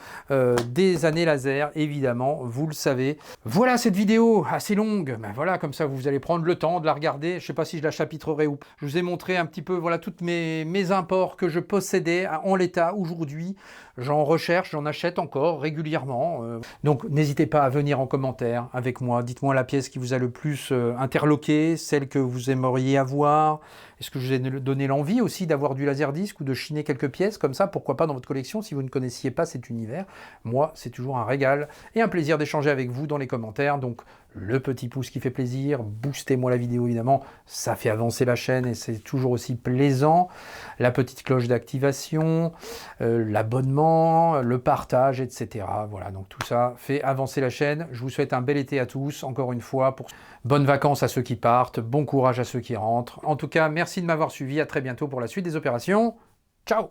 des années laser, évidemment, vous le savez. Voilà cette vidéo assez longue, ben voilà, comme ça vous allez prendre le temps de la regarder. Je ne sais pas si je la chapitrerai ou pas. Je vous ai montré un petit peu voilà, toutes mes imports que je possédais en l'état aujourd'hui. J'en recherche, j'en achète encore régulièrement. Donc n'hésitez pas à venir en commentaire avec moi. Dites-moi la pièce qui vous a le plus interloqué, celle que vous aimeriez avoir. Est-ce que je vous ai donné l'envie aussi d'avoir du laserdisc ou de chiner quelques pièces comme ça, pourquoi pas dans votre collection si vous ne connaissiez pas cet univers. Moi, c'est toujours un régal et un plaisir d'échanger avec vous dans les commentaires. Donc le petit pouce qui fait plaisir, boostez-moi la vidéo évidemment, ça fait avancer la chaîne et c'est toujours aussi plaisant. La petite cloche d'activation, l'abonnement, le partage, etc. Voilà, donc tout ça fait avancer la chaîne. Je vous souhaite un bel été à tous, encore une fois. Bonnes vacances à ceux qui partent, bon courage à ceux qui rentrent. En tout cas, merci de m'avoir suivi, à très bientôt pour la suite des opérations. Ciao!